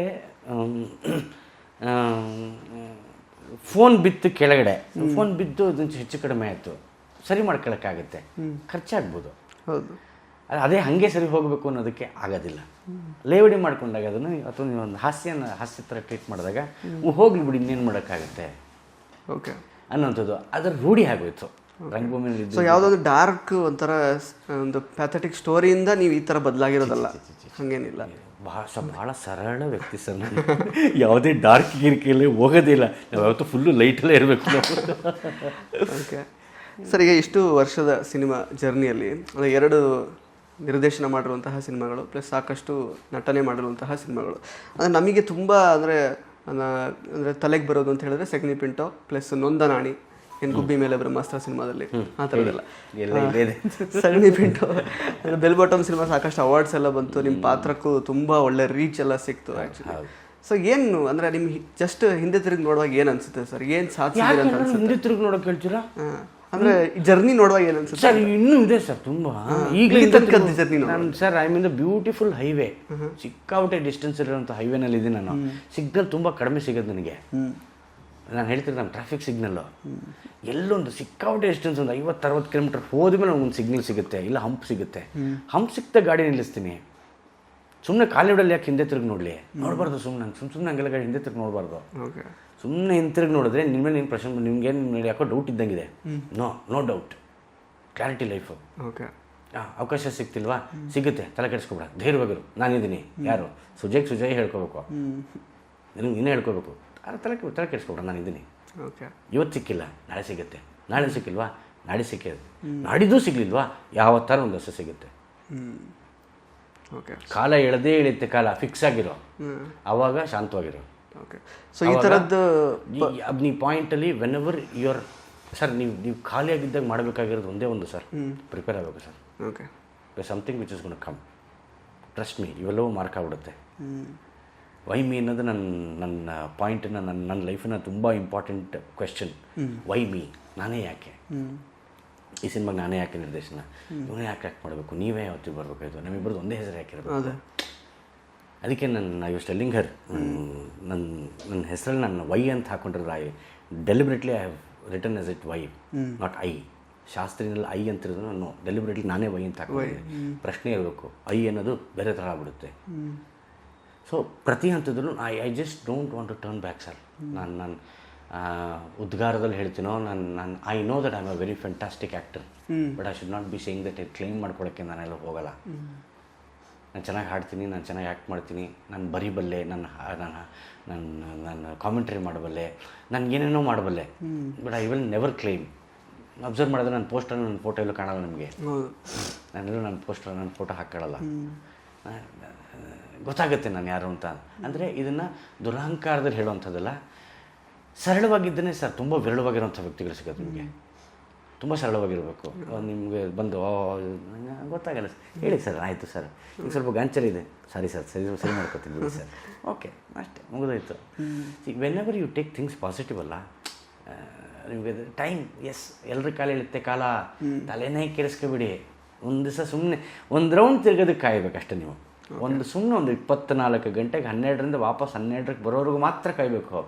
ಫೋನ್ ಬಿತ್ತು ಕೆಳಗಡೆ, ಫೋನ್ ಬಿದ್ದು ಅದೊಂದು ಹೆಚ್ಚು ಕಡಿಮೆ ಆಯಿತು, ಸರಿ ಮಾಡ್ಕೊಳಕ್ಕಾಗುತ್ತೆ, ಖರ್ಚಾಗ್ಬೋದು. ಹೌದು. ಅದೇ ಹಾಗೆ ಸರಿ ಹೋಗಬೇಕು ಅನ್ನೋದಕ್ಕೆ ಆಗೋದಿಲ್ಲ. ಲೇವಡಿ ಮಾಡ್ಕೊಂಡಾಗ ಅದನ್ನು, ಅಥವಾ ನೀವು ಒಂದು ಹಾಸ್ಯ ಥರ ಟ್ರೀಟ್ ಮಾಡಿದಾಗ ಹೋಗ್ಲಿ ಬಿಡಿ ಇನ್ನೇನು ಮಾಡೋಕ್ಕಾಗುತ್ತೆ ಓಕೆ ಅನ್ನೋಂಥದ್ದು ಅದರ ರೂಢಿ ಆಗೋಯ್ತು ರಂಗಭೂಮಿಯಲ್ಲಿ. ಸೊ ಯಾವುದಾದ್ರು ಡಾರ್ಕ್ ಒಂಥರ ಒಂದು ಪ್ಯಾಥೆಟಿಕ್ ಸ್ಟೋರಿಯಿಂದ ನೀವು ಈ ಥರ ಬದಲಾಗಿರೋದಲ್ಲ, ಹಾಗೇನಿಲ್ಲ. ಭಾಳ ಸರಳ ವ್ಯಕ್ತಿ ಸರ್ ನಾನು. ಯಾವುದೇ ಡಾರ್ಕ್ ಗಿರ್ಕಿಯಲ್ಲಿ ಹೋಗೋದಿಲ್ಲ, ನಾವು ಯಾವತ್ತೂ ಫುಲ್ಲು ಲೈಟಲ್ಲೇ ಇರಬೇಕು. ಓಕೆ ಸರ್, ಈಗ ಇಷ್ಟು ವರ್ಷದ ಸಿನಿಮಾ ಜರ್ನಿಯಲ್ಲಿ ಅಂದರೆ 2 ನಿರ್ದೇಶನ ಮಾಡಿರುವಂತಹ ಸಿನಿಮಾಗಳು ಪ್ಲಸ್ ಸಾಕಷ್ಟು ನಟನೆ ಮಾಡಿರುವಂತಹ ಸಿನಿಮಾಗಳು, ಅಂದರೆ ನಮಗೆ ತುಂಬ ಅಂದರೆ ತಲೆಗೆ ಬರೋದು ಅಂತ ಹೇಳಿದ್ರೆ ಸೆಗಣಿ ಪಿಂಟೋ ಪ್ಲಸ್ ನೊಂದನಾಣಿ, ಏನು ಗುಬ್ಬಿ ಮೇಲೆ ಬ್ರಹ್ಮಾಸ್ತ್ರ ಸಿನಿಮಾದಲ್ಲಿ ಆ ಥರದ್ದೆಲ್ಲ. ಸಗಣಿ ಪಿಂಟೋ ಬೆಲ್ ಬಾಟಮ್ ಸಿನಿಮಾ ಸಾಕಷ್ಟು ಅವಾರ್ಡ್ಸ್ ಎಲ್ಲ ಬಂತು, ನಿಮ್ಮ ಪಾತ್ರಕ್ಕೂ ತುಂಬ ಒಳ್ಳೆ ರೀಚ್ ಎಲ್ಲ ಸಿಕ್ತು ಆ್ಯಕ್ಚುಲಿ. ಸೊ ಏನು ಅಂದರೆ ನಿಮ್ಗೆ ಜಸ್ಟ್ ಹಿಂದೆ ತಿರುಗಿ ನೋಡುವಾಗ ಏನು ಅನ್ಸುತ್ತೆ ಸರ್, ಏನು ಸಾಧಿಸಿದ್ರೆ ಅಂತ ಅನ್ಸುತ್ತೆ? ಹಿಂದೆ ತಿರುಗಿ ನೋಡೋಕೆ ಹೇಳ್ತೀರಾ? ಅಂದರೆ ಜರ್ನಿ ನೋಡುವಾಗ ಏನು ಅನ್ಸುತ್ತೆ ಸರ್? ಇನ್ನೂ ಇದೆ ಸರ್ ತುಂಬ. ಈಗಲೇ ಜರ್ನಿ ನಾನು sir I mean the beautiful highway, ಸಿಕ್ಕಾಪಟ್ಟೆ ಡಿಸ್ಟೆನ್ಸ್ ಇರೋಂಥ ಹೈವೇನಲ್ಲಿ ಇದ್ದೀನಿ ನಾನು. ಸಿಗ್ನಲ್ ತುಂಬ ಕಡಿಮೆ ಸಿಗೋದು ನನಗೆ. ನಾನು ಹೇಳ್ತೀನಿ, ನಾನು ಟ್ರಾಫಿಕ್ ಸಿಗ್ನಲ್ಲು ಎಲ್ಲೊಂದು ಸಿಕ್ಕಾಪಟ್ಟೆ ಡಿಸ್ಟೆನ್ಸ್ ಒಂದು 50-60 ಕಿಲೋಮೀಟರ್ ಹೋದ್ಮೇಲೆ ಒಂದು ಸಿಗ್ನಲ್ ಸಿಗುತ್ತೆ, ಇಲ್ಲ ಹಂಪ್ ಸಿಗುತ್ತೆ. ಹಂಪ್ ಸಿಕ್ತ ಗಾಡಿ ನಿಲ್ಲಿಸ್ತೀನಿ. ಸುಮ್ಮನೆ ಕಾಲಿಡಲ್ಲಿ ಯಾಕೆ ಹಿಂದೆ ತಿರುಗಿ ನೋಡಲಿ? ನೋಡಬಾರ್ದು ಸುಮ್ಮನೆ ಹಂಗೆಲ್ಲ ಗಾಡಿ ಹಿಂದೆ ತಿರುಗಿ ನೋಡಬಾರ್ದು. ಸುಮ್ಮನೆ ಹಿಂತಿರುಗಿ ನೋಡಿದ್ರೆ ನಿಮ್ಮ ಮೇಲೆ ಪ್ರಶ್ನೆ, ನಿಮ್ಗೇನು ಯಾಕೋ ಡೌಟ್ ಇದ್ದಂಗಿದೆ. No doubt, clarity life. Okay, ಅವಕಾಶ ಸಿಗ್ತಿಲ್ವಾ? ಸಿಗುತ್ತೆ, ತಲೆ ಕೆಡಿಸ್ಕೊಬೇಡ, ಧೈರ್ಯವಾಗಿರು, ನಾನಿದ್ದೀನಿ. ಯಾರು? ಸುಜಯ್ ಹೇಳ್ಕೋಬೇಕು, ನಿನಗೆ ನೀನೇ ಹೇಳ್ಕೋಬೇಕು. ತಲೆ ಕೆಡಿಸ್ಕೊಬೇಡ, ನಾನಿದ್ದೀನಿ. ಓಕೆ, ಇವತ್ತು ಸಿಕ್ಕಿಲ್ಲ, ನಾಳೆ ಸಿಗುತ್ತೆ, ನಾಳೆ ಸಿಕ್ಕಿಲ್ವಾ, ನಾಳೆ ಸಿಕ್ಕಿದೆ, ನಾಡಿದ್ದು ಸಿಗ್ಲಿಲ್ವಾ, ಯಾವತ್ತಾರ ಒಂದು ವರ್ಷ ಸಿಗುತ್ತೆ. ಓಕೆ, ಕಾಲ ಎಳೆಯುತ್ತೆ, ಕಾಲ ಫಿಕ್ಸ್ ಆಗಿರೋ, ಆವಾಗ ಶಾಂತವಾಗಿರೋ. ಓಕೆ, ಸೊ ಈ ಥರದ್ದು ನೀವು ಪಾಯಿಂಟಲ್ಲಿ ವೆನ್ ಎವರ್ ಯುವರ್ ಸರ್, ನೀವು ಖಾಲಿಯಾಗಿದ್ದಾಗ ಮಾಡಬೇಕಾಗಿರೋದು ಒಂದೇ ಒಂದು ಸರ್, ಪ್ರಿಪೇರ್ ಆಗಬೇಕು sir. Okay, something which is gone come, trust me, ಇವೆಲ್ಲವೂ ಮಾರ್ಕ್ ಆಗ್ಬಿಡುತ್ತೆ. ವೈ ಮೀ ಅನ್ನೋದು ನನ್ನ ಪಾಯಿಂಟನ್ನು, ನನ್ನ ಲೈಫಿನ ತುಂಬ ಇಂಪಾರ್ಟೆಂಟ್ ಕ್ವೆಶ್ಚನ್. ವೈ ಮೀ, ನಾನೇ ಯಾಕೆ ಈ ಸಿನಿಮಾಗೆ, ನಾನೇ ಯಾಕೆ ನಿರ್ದೇಶನ, ಇವನೇ ಯಾಕೆ ಮಾಡಬೇಕು, ನೀವೇ ಯಾವತ್ತಿಗೆ ಬರಬೇಕಾಯ್ತು, ನಮ್ಮಿಬ್ಬರದ್ದು ಒಂದೇ ಹೆಸರು ಯಾಕಿರಬೇಕು. ಅದಕ್ಕೆ ಐ ವಾಸ್ ಟೆಲ್ಲಿಂಗ್ ಹರ್, ನನ್ನ ಹೆಸರಲ್ಲಿ ನಾನು ವೈ ಅಂತ ಹಾಕೊಂಡಿರೋದು. Deliberately I have written as it Y, not I. ಶಾಸ್ತ್ರಿನಲ್ಲಿ ಐ ಅಂತಿರೋದು ನಾನು ಡೆಲಿಬ್ರೇಟ್ಲಿ ನಾನೇ ವೈ ಅಂತ ಹಾಕೊಂಡಿದ್ದೀನಿ. ಪ್ರಶ್ನೆ ಇರಬೇಕು, ಐ ಅನ್ನೋದು ಬೇರೆ ಥರ ಆಗ್ಬಿಡುತ್ತೆ. ಸೊ ಪ್ರತಿ ಹಂತದಲ್ಲೂ I just don't want to turn back sir. ನಾನು ಉದ್ಗಾರದಲ್ಲಿ ಹೇಳ್ತೀನೋ, ನಾನು I know that I am a very fantastic actor, but I should not be saying that claim ಮಾಡ್ಕೊಳ್ಳೋಕ್ಕೆ ನಾನೆಲ್ಲ ಹೋಗಲ್ಲ. ನಾನು ಚೆನ್ನಾಗಿ ಹಾಡ್ತೀನಿ, ನಾನು ಚೆನ್ನಾಗಿ ಆ್ಯಕ್ಟ್ ಮಾಡ್ತೀನಿ, ನಾನು ಬರೀಬಲ್ಲೆ, ನಾನು ಕಾಮೆಂಟ್ರಿ ಮಾಡಬಲ್ಲೆ, ನನಗೇನೇನೋ ಮಾಡಬಲ್ಲೆ. But I will never claim. Observe ಮಾಡಿದ್ರೆ ನನ್ನ ಪೋಸ್ಟರ್ ನನ್ನ ಫೋಟೋ ಎಲ್ಲೂ ಕಾಣಲ್ಲ ನಮಗೆ. ನಾನೆಲ್ಲೂ ನನ್ನ ಪೋಸ್ಟರ್ ನನ್ನ ಫೋಟೋ ಹಾಕೊಳ್ಳಲ್ಲ. ಗೊತ್ತಾಗುತ್ತೆ ನಾನು ಯಾರು ಅಂತ. ಅಂದರೆ ಇದನ್ನು ದುರಹಂಕಾರದಲ್ಲಿ ಹೇಳುವಂಥದ್ದಲ್ಲ, ಸರಳವಾಗಿದ್ದನೇ ಸರ್. ತುಂಬ ವಿರಳವಾಗಿರೋಂಥ ವ್ಯಕ್ತಿಗಳು ಸಿಗೋದು ನಿಮಗೆ. ತುಂಬ ಸರಳವಾಗಿರಬೇಕು. ನಿಮಗೆ ಬಂದು ಗೊತ್ತಾಗಲ್ಲ, ಹೇಳಿ ಸರ್, ಆಯಿತು ಸರ್, ಈಗ ಸ್ವಲ್ಪ ಗಾಂಚಲಿ ಇದೆ, ಸಾರಿ ಸರ್, ಸರಿ ಮಾಡ್ಕೊತೀನಿ ಸರ್, ಓಕೆ, ಅಷ್ಟೇ, ಮುಗಿದೋಯ್ತು. Whenever you take things positive ಅಲ್ಲ, ನಿಮಗೆ ಟೈಮ್, ಎಸ್, ಎಲ್ಲರ ಕಾಲ ಎಳುತ್ತೆ ಕಾಲ, ತಲೆನೇ ಕೆಡಿಸ್ಕೊಬಿಡಿ. ಒಂದು ದಿವಸ ಸುಮ್ಮನೆ ಒಂದು ರೌಂಡ್ ತಿರ್ಗೋದಕ್ಕೆ ಕಾಯಬೇಕಷ್ಟೇ ನೀವು. ಸುಮ್ಮನೆ ಒಂದು 24 ಗಂಟೆಗೆ 12ರಿಂದ ವಾಪಸ್ 12ಕ್ಕೆ ಬರೋವರೆಗೂ ಮಾತ್ರ ಕಾಯಬೇಕು.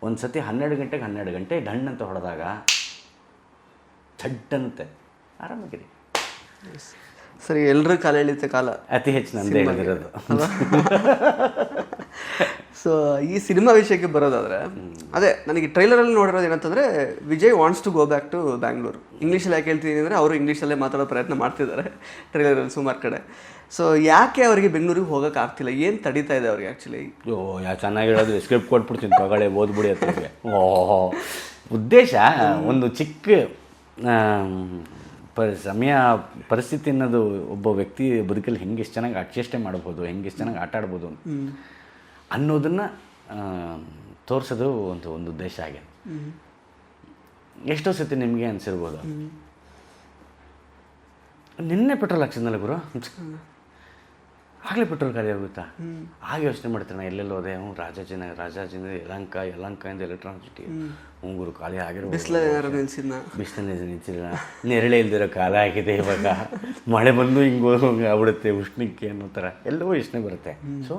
ಒಂದು ಸತಿ 12 ಗಂಟೆಗೆ 12 ಗಂಟೆ ಡಣ್ಣಂತ ಹೊಡೆದಾಗ ಥಡ್ಡಂತೆ ಆರಾಮಾಗಿರಿ. ಸರಿ, ಎಲ್ಲರೂ ಕಾಲ ಎಳಿತೆ ಕಾಲ ಅತಿ ಹೆಚ್ಚು ನಂದೇ ಹೇಳಿರೋದು. ಸೊ ಈ ಸಿನಿಮಾ ವಿಷಯಕ್ಕೆ ಬರೋದಾದರೆ, ಅದೇ ನನಗೆ ಟ್ರೈಲರಲ್ಲಿ ನೋಡಿರೋದು ಏನಂತಂದರೆ, Vijay wants to go back to Bangalore. ಇಂಗ್ಲೀಷಲ್ಲಿ ಯಾಕೆ ಹೇಳ್ತೀನಿ ಅಂದರೆ, ಅವರು ಇಂಗ್ಲೀಷಲ್ಲೇ ಮಾತಾಡೋ ಪ್ರಯತ್ನ ಮಾಡ್ತಿದ್ದಾರೆ ಟ್ರೈಲರಲ್ಲಿ ಸುಮಾರು ಕಡೆ. ಸೊ ಯಾಕೆ ಅವರಿಗೆ ಬೆಂಗಳೂರಿಗೆ ಹೋಗೋಕೆ ಆಗ್ತಿಲ್ಲ? ಏನು ತಡೀತಾ ಇದೆ ಅವ್ರಿಗೆ ಆ್ಯಕ್ಚುಲಿ? ಚೆನ್ನಾಗಿ ಹೇಳೋದು, ಸ್ಕ್ರಿಪ್ಟ್ ಕೊಟ್ಬಿಡ್ತೀನಿ, ತಗೊಳ್ಳಿ, ಓದ್ಬಿಡಿ ಅತ್ತಿಗೆ. ಉದ್ದೇಶ ಒಂದು ಚಿಕ್ಕ ಸಮಯ, ಪರಿಸ್ಥಿತಿ ಅನ್ನೋದು ಒಬ್ಬ ವ್ಯಕ್ತಿ ಬದುಕಲ್ಲಿ ಹೆಂಗೆ ಎಷ್ಟು ಚೆನ್ನಾಗಿ ಅಡ್ಜಸ್ಟೇ ಮಾಡ್ಬೋದು, ಹೆಂಗೆ ಎಷ್ಟು ಚೆನ್ನಾಗಿ ಆಟ ಆಡ್ಬೋದು ಅನ್ನೋದನ್ನು ತೋರಿಸೋದು ಒಂದು ಉದ್ದೇಶ ಆಗಿದೆ. ಎಷ್ಟೋ ಸತಿ ನಿಮಗೆ ಅನಿಸಿರ್ಬೋದು, ನಿನ್ನೆ ಪೆಟ್ರೋಲ್ ಹಾಕ್ಸಿದ್ನಲ್ಲ ಗುರು, ಆಗಲೇ ಪೆಟ್ರೋಲ್ ಖಾಲಿ ಆಗುತ್ತಾ? ಹಾಗೆ ಯೋಚನೆ ಮಾಡ್ತೀನಿ. ನಾನು ಎಲ್ಲೆಲ್ಲೋ ಹೋದೆ, ರಾಜಾಜಿನ ಯಲಹಂಕದಿಂದ ಎಲೆಕ್ಟ್ರಾನಿಕ್ ಸಿಟಿ, ಗುರು ಖಾಲಿ ಆಗಿರೋ, ಬಿಸಿಲಲ್ಲಿ ನಿಲ್ಸಿಲ್ಲ, ನೆರಳೆ ಇಲ್ದಿರೋ ಕಾಲ ಆಗಿದೆ ಇವಾಗ, ಮಳೆ ಬಂದು ಹಿಂಗೆ ಆಗ್ಬಿಡುತ್ತೆ ಉಷ್ಣಕ್ಕೆ ಅನ್ನೋ ಥರ ಎಲ್ಲವೂ ಯೋಚನೆ ಬರುತ್ತೆ. ಸೊ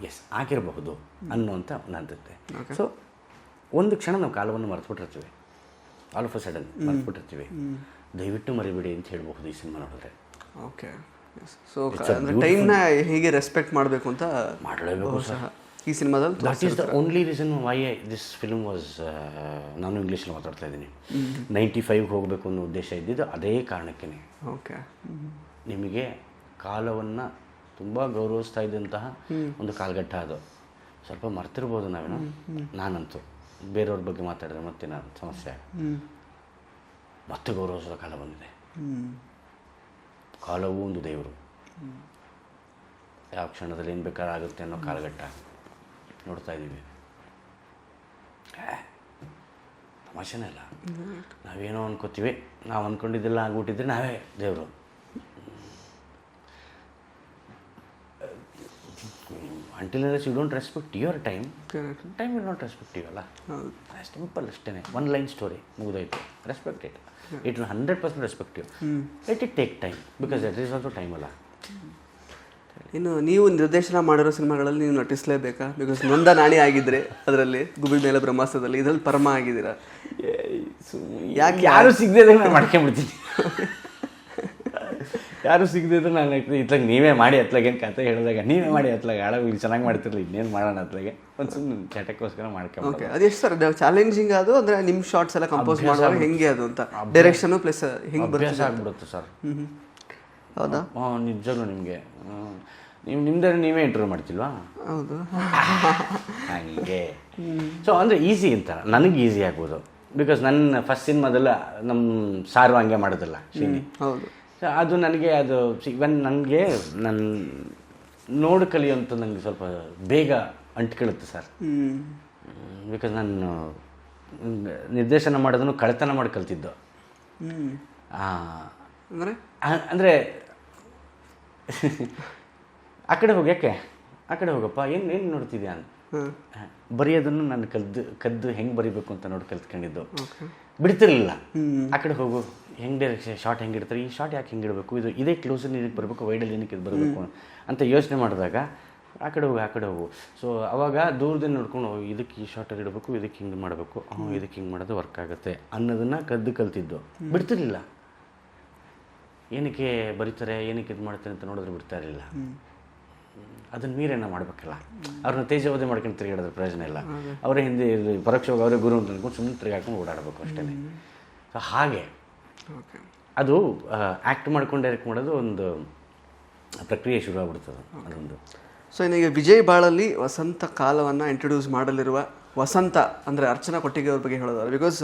ಎಸ್, ಆಗಿರಬಹುದು ಅನ್ನೋಂಥ ಒಂದಂತತ್ತೆ. ಸೊ ಒಂದು ಕ್ಷಣ ನಾವು ಕಾಲವನ್ನು ಮರೆತುಬಿಟ್ಟಿರ್ತೀವಿ, ಆಲ್ ಆಫ್ ಅ ಸಡನ್ ಮರೆತುಬಿಟ್ಟಿರ್ತೀವಿ. ದಯವಿಟ್ಟು ಮರಿಬೇಡಿ ಅಂತ ಹೇಳ್ಬಹುದು ಈ ಸಿನಿಮಾ ನೋಡಿದ್ರೆ. ಓಕೆ, ಸೊ ಟೈಮ್ನ ಹೇಗೆ ರೆಸ್ಪೆಕ್ಟ್ ಮಾಡಬೇಕು ಅಂತ ಮಾಡಲೇಬೇಕು ಸಹ ಈ ಸಿನಿಮಾದಲ್ಲಿ. That is the only reason why this film was. ನಾನು ಇಂಗ್ಲೀಷಲ್ಲಿ ಮಾತಾಡ್ತಾ ಇದ್ದೀನಿ. 95 ಹೋಗಬೇಕು ಅನ್ನೋ ಉದ್ದೇಶ ಇದ್ದಿದ್ದು ಅದೇ ಕಾರಣಕ್ಕೇ. ಓಕೆ, ನಿಮಗೆ ಕಾಲವನ್ನು ತುಂಬ ಗೌರವಿಸ್ತಾ ಇದ್ದಂತಹ ಒಂದು ಕಾಲಘಟ್ಟ ಅದು. ಸ್ವಲ್ಪ ಮರ್ತಿರ್ಬೋದು ನಾವೇನೋ, ನಾನಂತೂ ಬೇರೆಯವ್ರ ಬಗ್ಗೆ ಮಾತಾಡಿದ್ರೆ ಮತ್ತೆ ನಾನು ಸಮಸ್ಯೆ, ಮತ್ತೆ ಗೌರವಿಸೋ ಕಾಲ ಬಂದಿದೆ. ಕಾಲವೂ ಒಂದು ದೇವರು, ಯಾವ ಕ್ಷಣದಲ್ಲಿ ಏನು ಬೇಕಾದ್ರೆ ಆಗುತ್ತೆ ಅನ್ನೋ ಕಾಲಘಟ್ಟ ನೋಡ್ತಾ ಇದ್ದೀವಿ. ತಮಾಷೆನೇ ಅಲ್ಲ. ನಾವೇನೋ ಅನ್ಕೋತೀವಿ, ನಾವು ಅಂದ್ಕೊಂಡಿದ್ದೆಲ್ಲ ಆಗ್ಬಿಟ್ಟಿದ್ರೆ ನಾವೇ ದೇವರು. Until unless you don't respect your time will not respect you ಅಲ್ಲ. ಸಿಂಪಲ್ ಅಷ್ಟೇ. ಒನ್ ಲೈನ್ ಸ್ಟೋರಿ, ಮುಗಿದೋಯ್ತು. Respect it, it will 100% respect you. Let it take time, because that is also time ಅಲ್ಲ. ಇನ್ನು ನೀವು ನಿರ್ದೇಶನ ಮಾಡಿರೋ ಸಿನಿಮಾಗಳಲ್ಲಿ ನೀವು ನಟಿಸಲೇಬೇಕಾ? ಬಿಕಾಸ್ ನೊಂದ ನಾಣಿ ಆಗಿದ್ರೆ ಅದರಲ್ಲಿ ಗುಬಿ ಮೇಲೆ ಬ್ರಹ್ಮಾಸ್ತ್ರದಲ್ಲಿ, ಇದರಲ್ಲಿ ಪರಮ ಆಗಿದ್ದೀರಾ. ಯಾಕೆ ಯಾರು ಸಿಗದೆ ಇದ್ರೆ ನಾನು ಮಾಡ್ಕೊಂಬಿಡ್ತೀನಿ. ಯಾರು ಸಿಗದೆ ಇದ್ರೆ ನಾನು ಇತ್ಲಾಗ ನೀವೇ ಮಾಡಿ ಅತ್ಲಾಗ ಏನು ಕತೆ ಹೇಳಿದಾಗ ನೀವೇ ಮಾಡಿ ಅತ್ಲಾಗ ಆಡೋ ಇಲ್ಲಿ ಚೆನ್ನಾಗಿ ಮಾಡ್ತಿರಲಿಲ್ಲ, ಇನ್ನೇನು ಮಾಡೋಣ ಅತ್ಲಾಗೆ ಒಂದು ಸುಮ್ಮನೆ ಚಟಕ್ಕೋಸ್ಕರ ಮಾಡ್ಕೊಂಡು. ಓಕೆ, ಅದೆಷ್ಟು ಸರ್ ಚಾಲೆಂಜಿಂಗ್ ಅದು? ಅಂದರೆ ನಿಮ್ಮ ಶಾರ್ಟ್ಸ್ ಎಲ್ಲ ಕಂಪೋಸ್ ಮಾಡುವಾಗ ಹೆಂಗೆ ಅದು ಅಂತ ಡೈರೆಕ್ಷನು ಪ್ಲಸ್ ಹೆಂಗೆ ಅಭ್ಯಾಸ ಆಗ್ಬಿಡುತ್ತೆ ಸರ್. ಹೌದಾ? ನಿಜವಾಗ್ಲೂ ನಿಮಗೆ ನೀವು ನಿಮ್ದೇ ನೀವೇ ಇಂಟರ್ವ್ಯೂ ಮಾಡ್ತಿಲ್ವಾ? ಹೌದು, ಹಾಗೆ. ಸೊ ಅಂದರೆ ಈಸಿ ಅಂತ ನನಗೆ ಈಸಿ ಆಗ್ಬೋದು. ಬಿಕಾಸ್ ನನ್ನ ಫಸ್ಟ್ ಸಿನಿಮಾದೆಲ್ಲ ನಮ್ಮ ಸಾರು ಹಂಗೆ ಮಾಡೋದಿಲ್ಲ ಶೀನಿ. ಹೌದು. ಸೊ ಅದು ನನಗೆ ಅದು ಇವನ್ ನನಗೆ ನನ್ನ ನೋಡಿ ಕಲಿಯುವಂಥ ನನಗೆ ಸ್ವಲ್ಪ ಬೇಗ ಅಂಟ್ಕೊಳ್ಳುತ್ತೆ ಸರ್. ಬಿಕಾಸ್ ನಾನು ನಿರ್ದೇಶನ ಮಾಡೋದನ್ನು ಕಳ್ತನ ಮಾಡಿ ಕಲ್ತಿದ್ದು. ಅಂದರೆ ಆ ಕಡೆ ಹೋಗಿ, ಯಾಕೆ ಆ ಕಡೆ ಹೋಗಪ್ಪ, ಏನು ನೋಡ್ತಿದ್ಯಾ ಅಂತ. ಬರೆಯೋದನ್ನು ನಾನು ಕದ್ದು ಹೆಂಗೆ ಬರೀಬೇಕು ಅಂತ ನೋಡಿ ಕಲ್ತ್ಕೊಂಡಿದ್ದು. ಬಿಡ್ತಿರ್ಲಿಲ್ಲ. ಆ ಕಡೆ ಹೋಗು, ಹೆಂಗೆ ಡೈರೆಕ್ಷನ್ ಶಾರ್ಟ್ ಹೆಂಗೆ ಇಡ್ತಾರೆ, ಈ ಶಾರ್ಟ್ ಯಾಕೆ ಹೆಂಗೆ ಇಡಬೇಕು, ಇದು ಕ್ಲೋಸಲ್ಲಿ ಇದಕ್ಕೆ ಬರಬೇಕು, ವೈಡಲ್ಲಿ ಏನಕ್ಕೆ ಇದು ಬರಬೇಕು ಅಂತ ಯೋಚನೆ ಮಾಡಿದಾಗ ಆ ಕಡೆ ಹೋಗು. ಸೊ ಅವಾಗ ದೂರದಿಂದ ನೋಡ್ಕೊಂಡು ಇದಕ್ಕೆ ಈ ಶಾರ್ಟಾಗಿ ಇಡಬೇಕು, ಇದಕ್ಕೆ ಹಿಂಗೆ ಮಾಡಬೇಕು, ಇದಕ್ಕೆ ಹಿಂಗೆ ಮಾಡೋದು ವರ್ಕ್ ಆಗುತ್ತೆ ಅನ್ನೋದನ್ನು ಕಲ್ತಿದ್ದು. ಬಿಡ್ತಿರ್ಲಿಲ್ಲ. ಏನಕ್ಕೆ ಬರೀತಾರೆ, ಏನಕ್ಕೆ ಇದು ಮಾಡ್ತಾರೆ ಅಂತ ನೋಡಿದ್ರೆ ಬಿಡ್ತಾ ಇರಲಿಲ್ಲ. ಅದನ್ನು ಮೀರೇನ ಮಾಡಬೇಕಲ್ಲ. ಅವ್ರನ್ನ ತೇಜವಧೆ ಮಾಡ್ಕೊಂಡು ತಿರುಗಾಡೋದ್ರ ಪ್ರಯೋಜನ ಇಲ್ಲ. ಅವರೇ ಹಿಂದೆ ಪರೋಕ್ಷವಾಗಿ ಅವರೇ ಗುರು ಅಂತ ಅಂದ್ಕೊಂಡು ಸುಮ್ಮನೆ ತಿರುಗಾಕೊಂಡು ಓಡಾಡಬೇಕು ಅಷ್ಟೇ. ಸೊ ಹಾಗೆ ಅದು ಆ್ಯಕ್ಟ್ ಮಾಡ್ಕೊಂಡು ಡೈರೆಕ್ಟ್ ಮಾಡೋದು ಒಂದು ಪ್ರಕ್ರಿಯೆ ಶುರು ಆಗ್ಬಿಡ್ತದೆ ಅದೊಂದು. ಸೊ ಈಗ ವಿಜಯ್ ಬಾಳಲ್ಲಿ ವಸಂತ ಕಾಲವನ್ನು ಇಂಟ್ರೊಡ್ಯೂಸ್ ಮಾಡಲಿರುವ ವಸಂತ ಅಂದರೆ ಅರ್ಚನಾ ಕೊಟ್ಟಿಗೆ ಅವ್ರ ಬಗ್ಗೆ ಹೇಳೋದಾದ್ರೆ, ಬಿಕಾಸ್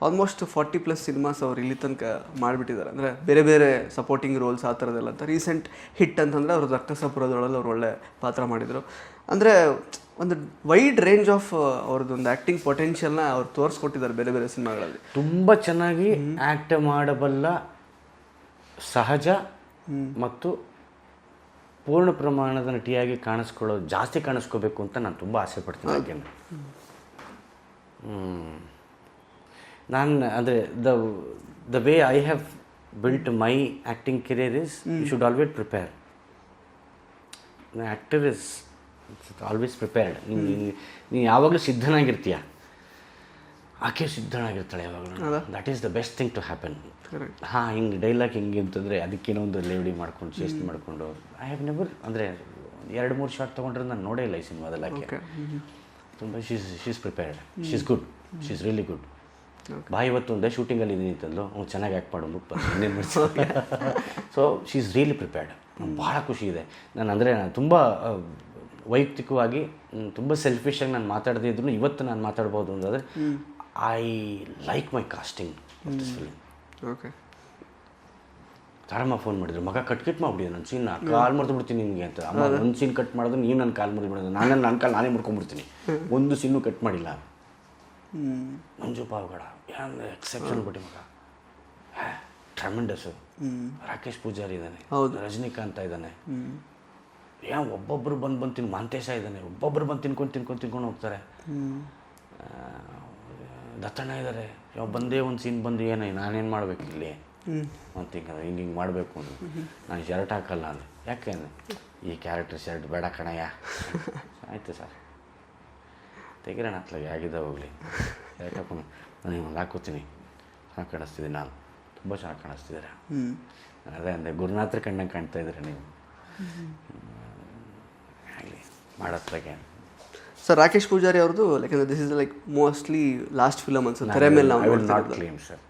ಆಲ್ಮೋಸ್ಟ್ 40+ ಸಿನಿಮಾಸ್ ಅವ್ರು ಇಲ್ಲಿ ತನಕ ಮಾಡಿಬಿಟ್ಟಿದ್ದಾರೆ. ಅಂದರೆ ಬೇರೆ ಬೇರೆ ಸಪೋರ್ಟಿಂಗ್ ರೋಲ್ಸ್ ಆ ಥರದ್ದೆಲ್ಲ ಅಂತ. ರೀಸೆಂಟ್ ಹಿಟ್ ಅಂತಂದರೆ ಅವರು ರಕ್ತಸಪುರದೊಳಗೆ ಅವ್ರು ಒಳ್ಳೆ ಪಾತ್ರ ಮಾಡಿದರು. ಅಂದರೆ ಒಂದು ವೈಡ್ ರೇಂಜ್ ಆಫ್ ಅವ್ರದ್ದೊಂದು ಆ್ಯಕ್ಟಿಂಗ್ ಪೊಟೆನ್ಷಿಯಲ್ನ ಅವ್ರು ತೋರಿಸ್ಕೊಟ್ಟಿದ್ದಾರೆ ಬೇರೆ ಬೇರೆ ಸಿನಿಮಾಗಳಲ್ಲಿ. ತುಂಬ ಚೆನ್ನಾಗಿ ಆ್ಯಕ್ಟ್ ಮಾಡಬಲ್ಲ ಸಹಜ ಮತ್ತು ಪೂರ್ಣ ಪ್ರಮಾಣದ ನಟಿಯಾಗಿ ಜಾಸ್ತಿ ಕಾಣಿಸ್ಕೋಬೇಕು ಅಂತ ನಾನು ತುಂಬ ಆಸೆ ಪಡ್ತೀನಿ. ಯಾಕೆಂದರೆ ನಾನು ಅಂದರೆ the way I have built my acting career is you should always prepare. Actor is always prepared. ನೀನು ಯಾವಾಗಲೂ ಸಿದ್ಧನಾಗಿರ್ತೀಯ, ಆಕೆ ಸಿದ್ಧನಾಗಿರ್ತಾಳೆ ಯಾವಾಗಲೂ. That is the best thing to happen. ಹಾಂ, ಹಿಂಗೆ ಡೈಲಾಗ್ ಹಿಂಗೆ ಅಂತಂದರೆ ಅದಕ್ಕೇನೋ ಒಂದು ಲೇವಡಿ ಮಾಡ್ಕೊಂಡು ಚೇಸ್ಟ್ ಮಾಡಿಕೊಂಡು ಐ ಹ್ಯಾವ್ ನೆವರ್, ಅಂದರೆ 2-3 ಶಾಟ್ ತೊಗೊಂಡ್ರೆ ನಾನು ನೋಡೇ ಇಲ್ಲ ಈ ಸಿನಿಮಾದಲ್ಲಿ. ಆಕೆ ತುಂಬ she's prepared, she's good, she's really good. ಇವತ್ತು ಒಂದೇ ಶೂಟಿಂಗಲ್ಲಿ ಇದೀನಿ ಅಂತಂದು ಅವ್ನು ಚೆನ್ನಾಗಿ ಆ್ಯಕ್ಟ್ ಮಾಡು ಮುಟ್ಟು ಇನ್ನೇನು ಮಾಡ್ತೀನಿ. So she's really prepared. ಭಾಳ ಖುಷಿ ಇದೆ. ನಾನು ತುಂಬ ವೈಯಕ್ತಿಕವಾಗಿ ತುಂಬ ಸೆಲ್ಫಿಶಾಗಿ ನಾನು ಮಾತಾಡದೇ ಇದ್ರು ಇವತ್ತು ನಾನು ಮಾತಾಡ್ಬೋದು ಅಂತಂದರೆ I like my casting of this film. Okay. ತಾರಮ್ಮ ಫೋನ್ ಮಾಡಿದ್ರು, ಮಗ ಕಟ್ ಮಾಡಿಬಿಡಿ ನನ್ನ ಸೀನ್, ಕಾಲು ಮುರಿದು ಬಿಡ್ತೀನಿ ನಿಮಗೆ ಅಂತ. ಅಮ್ಮ ಒಂದು ಸೀನ್ ಕಟ್ ಮಾಡಿದ್ರೆ ನೀವು ನನ್ನ ಕಾಲು ಮುರಿದು ಬಿಡೋದು, ನನ್ನ ಕಾಲು ನಾನೇ ಮುರ್ಕೊಂಡ್ಬಿಡ್ತೀನಿ. ಒಂದು ಸೀನು ಕಟ್ ಮಾಡಿಲ್ಲ. ಮಂಜು ಪಾವಗಡ ಏನು ಎಕ್ಸೆಪ್ಷನ್ ಬಿಟ್ಟು ಮಗ, ಟ್ರಮೆಂಡಸ್ಸು. ರಾಕೇಶ್ ಪೂಜಾರಿ ಇದ್ದಾನೆ, ರಜನಿಕಾಂತ ಇದ್ದಾನೆ, ಒಬ್ಬೊಬ್ಬರು ಬಂದು ತಿನ್ನು. ಮಾಂತೇಶ ಇದ್ದಾನೆ, ಒಬ್ಬೊಬ್ಬರು ಬಂದು ತಿನ್ಕೊಂಡು ಹೋಗ್ತಾರೆ. ದತ್ತಣ್ಣ ಇದ್ದಾರೆ, ಬಂದೇ ಒಂದು ಸೀನ್ ಬಂದು ಏನೇ ನಾನೇನು ಮಾಡಬೇಕು ಇಲ್ಲಿ ಅಂತ ಹಿಂಗೆ ಮಾಡಬೇಕು ಅಂತ. ನಾನು ಶರ್ಟ್ ಹಾಕಲ್ಲ ಅಂದರೆ ಯಾಕೆ ಅಂದರೆ ಈ ಕ್ಯಾರೆಕ್ಟರ್ ಶರ್ಟ್ ಬೇಡ ಕಣಯ್ಯ. ಆಯಿತು ಸರ್ ತೆಗಿರೋಣ ಅತ್ಲಾಗೆ ಆಗಿದೆ ಹೋಗಲಿ, ಶರ್ಟ್ ಹಾಕೊಂಡು ನಾನು ಒಂದು ಹಾಕೋತೀನಿ. ಚೆನ್ನಾಗಿ ಕಾಣಿಸ್ತಿದ್ದೀನಿ, ನಾನು ತುಂಬ ಚೆನ್ನಾಗಿ ಕಾಣಿಸ್ತಿದ್ದೀರ. ಅದೇ ಅಂದರೆ ಗುರುನಾಥ್ರ ಕಣ್ಣಂಗೆ ಕಾಣ್ತಾ ಇದ್ದೀರ ನೀವು. ಆಗಲಿ ಮಾಡೋತ್ಲಾಗೆ. ಸರ್ ರಾಕೇಶ್ ಪೂಜಾರಿ ಅವ್ರದ್ದು like this is like mostly last film ಅನ್ಸುತ್ತೆ ತೆರೆ ಮೇಲೆ ನಾವು not claim sir.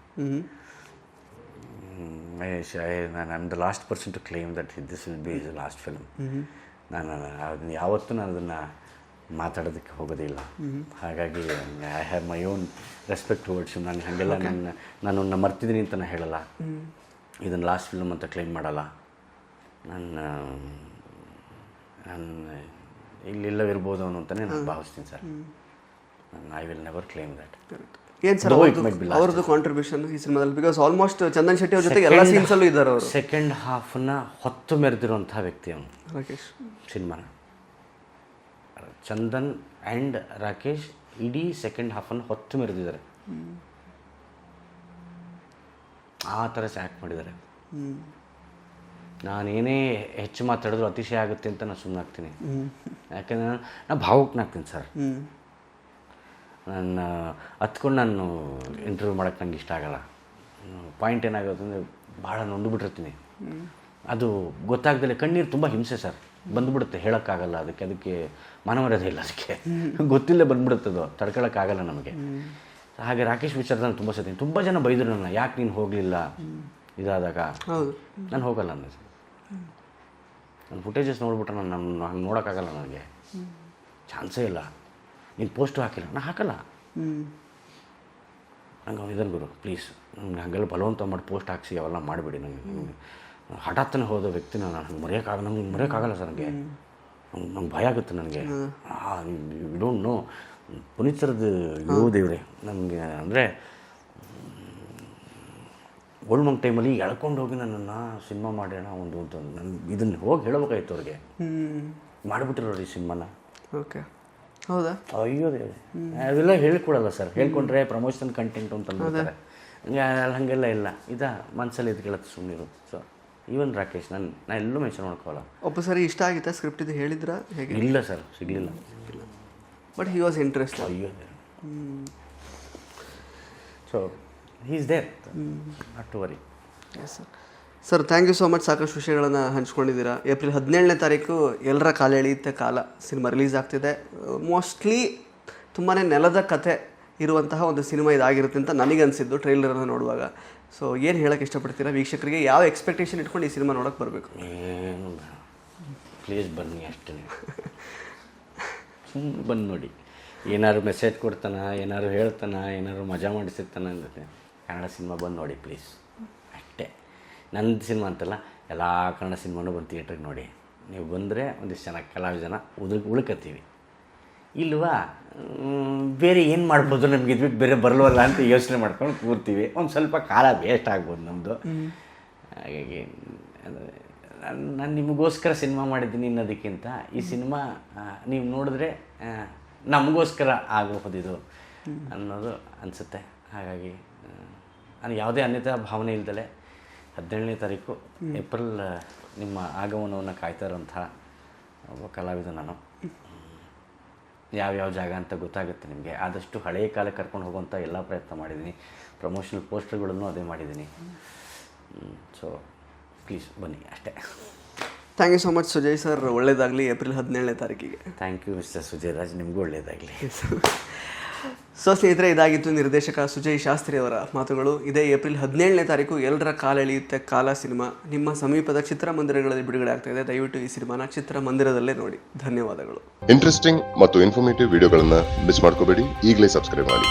I'm the last person to claim that this will be his last film. ನಾನು ಯಾವತ್ತೂ ನಾನು ಅದನ್ನು ಮಾತಾಡೋದಕ್ಕೆ ಹೋಗೋದಿಲ್ಲ. ಹಾಗಾಗಿ I have my own respect towards. ನಾನು ಹಾಗೆಲ್ಲ ನಾನು ಮರ್ತಿದ್ದೀನಿ ಅಂತ ನಾನು ಹೇಳಲ್ಲ. ಇದನ್ನು ಲಾಸ್ಟ್ ಫಿಲ್ಮ್ ಅಂತ ಕ್ಲೈಮ್ ಮಾಡಲ್ಲ. ನಾನು ಇಲ್ಲಿಲ್ಲವಿರ್ಬೋದು ಅಂತಲೇ ನಾನು ಭಾವಿಸ್ತೀನಿ sir. I will never claim that. ಏನು ಸರ್ ಅವ್ರದ್ದು ಕಾಂಟ್ರಿಬ್ಯೂಷನ್ ಈ ಸಿನಿಮಾದಲ್ಲಿ? ಬಿಕಾಸ್ ಆಲ್ಮೋಸ್ಟ್ ಚಂದನ್ ಶೆಟ್ಟಿ ಅವ್ರ ಜೊತೆಗೆ ಎಲ್ಲ ಸೀನ್ಸಲ್ಲೂ ಇದ್ದಾರೆ ಅವರು. ಸೆಕೆಂಡ್ ಹಾಫನ್ನ ಹೊತ್ತು ಮೆರೆದಿರುವಂಥ ವ್ಯಕ್ತಿ ಅವನು ರಾಕೇಶ್. ಸಿನಿಮಾನ ಚಂದನ್ ಆ್ಯಂಡ್ ರಾಕೇಶ್ ಇಡೀ ಸೆಕೆಂಡ್ ಹಾಫನ್ನು ಹೊತ್ತು ಮೆರೆದಿದ್ದಾರೆ. ಆ ಥರ ಆ್ಯಕ್ಟ್ ಮಾಡಿದ್ದಾರೆ. ನಾನೇನೇ ಹೆಚ್ಚು ಮಾತಾಡಿದ್ರು ಅತಿಶಯ ಆಗುತ್ತೆ ಅಂತ ನಾನು ಸುಮ್ಮನಾಗ್ತೀನಿ. ಯಾಕೆಂದರೆ ನಾನು ಭಾವುಕನಾಗ್ತೀನಿ ಸರ್. ನಾನು ಹತ್ಕೊಂಡು ನಾನು ಇಂಟರ್ವ್ಯೂ ಮಾಡೋಕ್ಕೆ ನಂಗೆ ಇಷ್ಟ ಆಗೋಲ್ಲ. ಪಾಯಿಂಟ್ ಏನಾಗುತ್ತೆ ಅಂದರೆ ಭಾಳ ನೊಂದುಬಿಟ್ಟಿರ್ತೀನಿ. ಅದು ಗೊತ್ತಾಗ್ದಲೇ ಕಣ್ಣೀರು ತುಂಬ ಹಿಂಸೆ ಸರ್, ಬಂದುಬಿಡುತ್ತೆ. ಹೇಳೋಕ್ಕಾಗಲ್ಲ, ಅದಕ್ಕೆ ಮನಮರ್ಯಾದೆ ಇಲ್ಲ. ಅದಕ್ಕೆ ಗೊತ್ತಿಲ್ಲೇ ಬಂದುಬಿಡುತ್ತೆ, ಅದು ತಡ್ಕೊಳ್ಳೋಕ್ಕಾಗಲ್ಲ ನಮಗೆ. ಹಾಗೆ ರಾಕೇಶ್ ವಿಚಾರದಲ್ಲಿ ತುಂಬ ಸತಿ ತುಂಬ ಜನ ಬೈದರು ನನ್ನ, ಯಾಕೆ ನೀನು ಹೋಗಲಿಲ್ಲ ಇದಾದಾಗ. ನಾನು ಹೋಗಲ್ಲ ಅನ್ನೋದು. ನನ್ನ ಫುಟೇಜಸ್ ನೋಡ್ಬಿಟ್ರೆ ನಾನು ಹಂಗೆ ನೋಡೋಕ್ಕಾಗಲ್ಲ, ನನಗೆ ಚಾನ್ಸೇ ಇಲ್ಲ. ನೀನು ಪೋಸ್ಟು ಹಾಕಿಲ್ಲ, ನಾನು ಹಾಕಲ್ಲ. ನಂಗೆ ಇದನ್ನು ಗುರು ಪ್ಲೀಸ್, ನನಗೆ ಹಾಗೆಲ್ಲ ಬಲವಂತ ಮಾಡಿ ಪೋಸ್ಟ್ ಹಾಕಿಸಿ ಅವೆಲ್ಲ ಮಾಡಿಬಿಡಿ. ನನಗೆ ಹಠಾತ್ತನೇ ಹೋದ ವ್ಯಕ್ತಿನ ನಾನು ಹಂಗೆ ಮರೆಯೋಕ್ಕಾಗಲ್ಲ ಸರ್. ನಂಗೆ ಭಯ ಆಗುತ್ತೆ ನನಗೆ. ಯು ಡೋಂಟ್ ನೋ ಪುನೀತ್ ಸರ್ದು ದೇವ್ರೆ ನಮಗೆ. ಅಂದರೆ ಓಲ್ಡ್ ಮಂಗ್ ಟೈಮಲ್ಲಿ ಎಳ್ಕೊಂಡು ಹೋಗಿ ನನ್ನನ್ನು ಸಿನಿಮಾ ಮಾಡೋಣ ಒಂದು ಅಂತ ನಾನು ಇದನ್ನು ಹೋಗಿ ಹೇಳಬೇಕಾಯ್ತು ಅವ್ರಿಗೆ. ಮಾಡಿಬಿಟ್ಟಿರೋರು ಈ ಸಿನಿಮಾನ. ಓಕೆ, ಹೌದಾ? ಅಯ್ಯೋ ಅವೆಲ್ಲ ಹೇಳ್ಕೊಡಲ್ಲ ಸರ್. ಹೇಳ್ಕೊಂಡ್ರೆ ಪ್ರಮೋಷನ್ ಕಂಟೆಂಟ್ ಅಂತ ಅಂದ್ಬಿಡ್ತಾರೆ. ಹಾಗೆಲ್ಲ ಇಲ್ಲ. ಮನಸ್ಸಲ್ಲಿ ಇದ್ಕೊಳ್ಳುತ್ತೆ ಸುಮ್ಮನಿರು. ಸೊ ಈವನ್ ರಾಕೇಶ್ ನಾನು ಎಲ್ಲೂ ಮೆನ್ಷನ್ ಮಾಡ್ಕೋಲ್ಲ. ಒಬ್ಬ ಸರಿ ಇಷ್ಟ ಆಗಿತ್ತಾ ಸ್ಕ್ರಿಪ್ಟ್ ಇದು ಹೇಳಿದ್ರಾ ಹೇಗೆ? ಇಲ್ಲ ಸರ್, ಸಿಗಲಿಲ್ಲ. But he was interest. ಅಯ್ಯೋ so he is there, not to worry. Yes sir. Sir thank you so much. ಸಾಕಷ್ಟು ವಿಷಯಗಳನ್ನು ಹಂಚ್ಕೊಂಡಿದ್ದೀರಾ. ಏಪ್ರಿಲ್ 17ನೇ ತಾರೀಕು ಎಲ್ಲರ ಕಾಲ ಎಳೆಯುತ್ತೆ ಕಾಲ ಸಿನಿಮಾ ರಿಲೀಸ್ ಆಗ್ತಿದೆ. ಮೋಸ್ಟ್ಲಿ ತುಂಬಾ ನೆಲದ ಕತೆ ಇರುವಂತಹ ಒಂದು ಸಿನಿಮಾ ಇದಾಗಿರುತ್ತೆ ಅಂತ ನನಗನ್ಸಿದ್ದು ಟ್ರೈಲರನ್ನು ನೋಡುವಾಗ. ಸೊ ಏನು ಹೇಳೋಕ್ಕೆ ಇಷ್ಟಪಡ್ತೀರಾ ವೀಕ್ಷಕರಿಗೆ? ಯಾವ ಎಕ್ಸ್ಪೆಕ್ಟೇಷನ್ ಇಟ್ಕೊಂಡು ಈ ಸಿನಿಮಾ ನೋಡೋಕ್ಕೆ ಬರಬೇಕು? ಏನು ಪ್ಲೀಸ್ ಬನ್ನಿ ಅಷ್ಟೇ. ಸುಮ್ಮನೆ ಬಂದು ನೋಡಿ, ಏನಾದ್ರು ಮೆಸೇಜ್ ಕೊಡ್ತಾನ, ಏನಾದ್ರು ಹೇಳ್ತಾನ, ಏನಾದ್ರು ಮಜಾ ಮಾಡಿಸಿರ್ತಾನೆ ಅಂದರೆ ಕನ್ನಡ ಸಿನಿಮಾ ಬಂದು ನೋಡಿ ಪ್ಲೀಸ್ ಅಷ್ಟೇ. ನಂದು ಸಿನಿಮಾ ಅಂತಲ್ಲ, ಎಲ್ಲ ಕನ್ನಡ ಸಿನಿಮಾನು ಬಂದು ಥಿಯೇಟ್ರಿಗೆ ನೋಡಿ. ನೀವು ಬಂದರೆ ಒಂದಿಷ್ಟು ಜನ ಕಲಾವಿದ ಉಳ್ಕತ್ತೀವಿ. ಇಲ್ವಾ ಬೇರೆ ಏನು ಮಾಡ್ಬೋದು, ನಮ್ಗೆ ಇದ್ಬಿಟ್ಟು ಬೇರೆ ಬರಲ್ವಲ್ಲ ಅಂತ ಯೋಚನೆ ಮಾಡ್ಕೊಂಡು ಕೂರ್ತೀವಿ. ಒಂದು ಸ್ವಲ್ಪ ಕಾಲ ವೇಸ್ಟ್ ಆಗ್ಬೋದು ನಮ್ಮದು. ಹಾಗಾಗಿ ನಾನು ನಿಮಗೋಸ್ಕರ ಸಿನಿಮಾ ಮಾಡಿದ್ದೀನಿ ಅನ್ನೋದಕ್ಕಿಂತ ಈ ಸಿನಿಮಾ ನೀವು ನೋಡಿದ್ರೆ ನಮಗೋಸ್ಕರ ಆಗಬಹುದಿದು ಅನ್ನೋದು ಅನಿಸುತ್ತೆ. ಹಾಗಾಗಿ ನಾನು ಯಾವುದೇ ಅನ್ಯತಾ ಭಾವನೆ ಇಲ್ದಲೆ 17ನೇ ತಾರೀಕು ಏಪ್ರಿಲ್ ನಿಮ್ಮ ಆಗಮನವನ್ನು ಕಾಯ್ತಾ ಇರೋಂಥ ಒಬ್ಬ ಕಲಾವಿದ ನಾನು. ಯಾವ್ಯಾವ ಜಾಗ ಅಂತ ಗೊತ್ತಾಗುತ್ತೆ ನಿಮಗೆ. ಆದಷ್ಟು ಹಳೆಯ ಕಾಲಕ್ಕೆ ಕರ್ಕೊಂಡು ಹೋಗುವಂಥ ಎಲ್ಲ ಪ್ರಯತ್ನ ಮಾಡಿದ್ದೀನಿ. ಪ್ರಮೋಷನಲ್ ಪೋಸ್ಟರ್ಗಳನ್ನು ಅದೇ ಮಾಡಿದ್ದೀನಿ. ಸೊ ಪ್ಲೀಸ್ ಬನ್ನಿ ಅಷ್ಟೇ. Thank you so much Sujay sir. ಒಳ್ಳೆಯದಾಗಲಿ ಏಪ್ರಿಲ್ 17ನೇ ತಾರೀಕಿಗೆ. Thank you mister Sujay Raj, ನಿಮಗೂ ಒಳ್ಳೆಯದಾಗಲಿ. ಸೊ ಸ್ನೇಹಿತರೆ, ಇದಾಗಿತ್ತು ನಿರ್ದೇಶಕ ಸುಜಯ್ ಶಾಸ್ತ್ರಿ ಅವರ ಮಾತುಗಳು. ಇದೇ ಏಪ್ರಿಲ್ 17ನೇ ತಾರೀಕು ಎಲ್ಲರ ಕಾಲೆಳೆಯುತ್ತೆ ಕಾಲ ಸಿನಿಮಾ ನಿಮ್ಮ ಸಮೀಪದ ಚಿತ್ರಮಂದಿರಗಳಲ್ಲಿ ಬಿಡುಗಡೆ ಆಗ್ತಾ ಇದೆ. ದಯವಿಟ್ಟು ಈ ಸಿನಿಮಾನ ಚಿತ್ರಮಂದಿರದಲ್ಲೇ ನೋಡಿ. ಧನ್ಯವಾದಗಳು. ಇಂಟ್ರೆಸ್ಟಿಂಗ್ ಮತ್ತು ಇನ್ಫಾರ್ಮೇಟಿವ್ ವಿಡಿಯೋಗಳನ್ನು ಮಿಸ್ ಮಾಡ್ಕೋಬೇಡಿ. ಈಗಲೇ ಸಬ್ಸ್ಕ್ರೈಬ್ ಮಾಡಿ.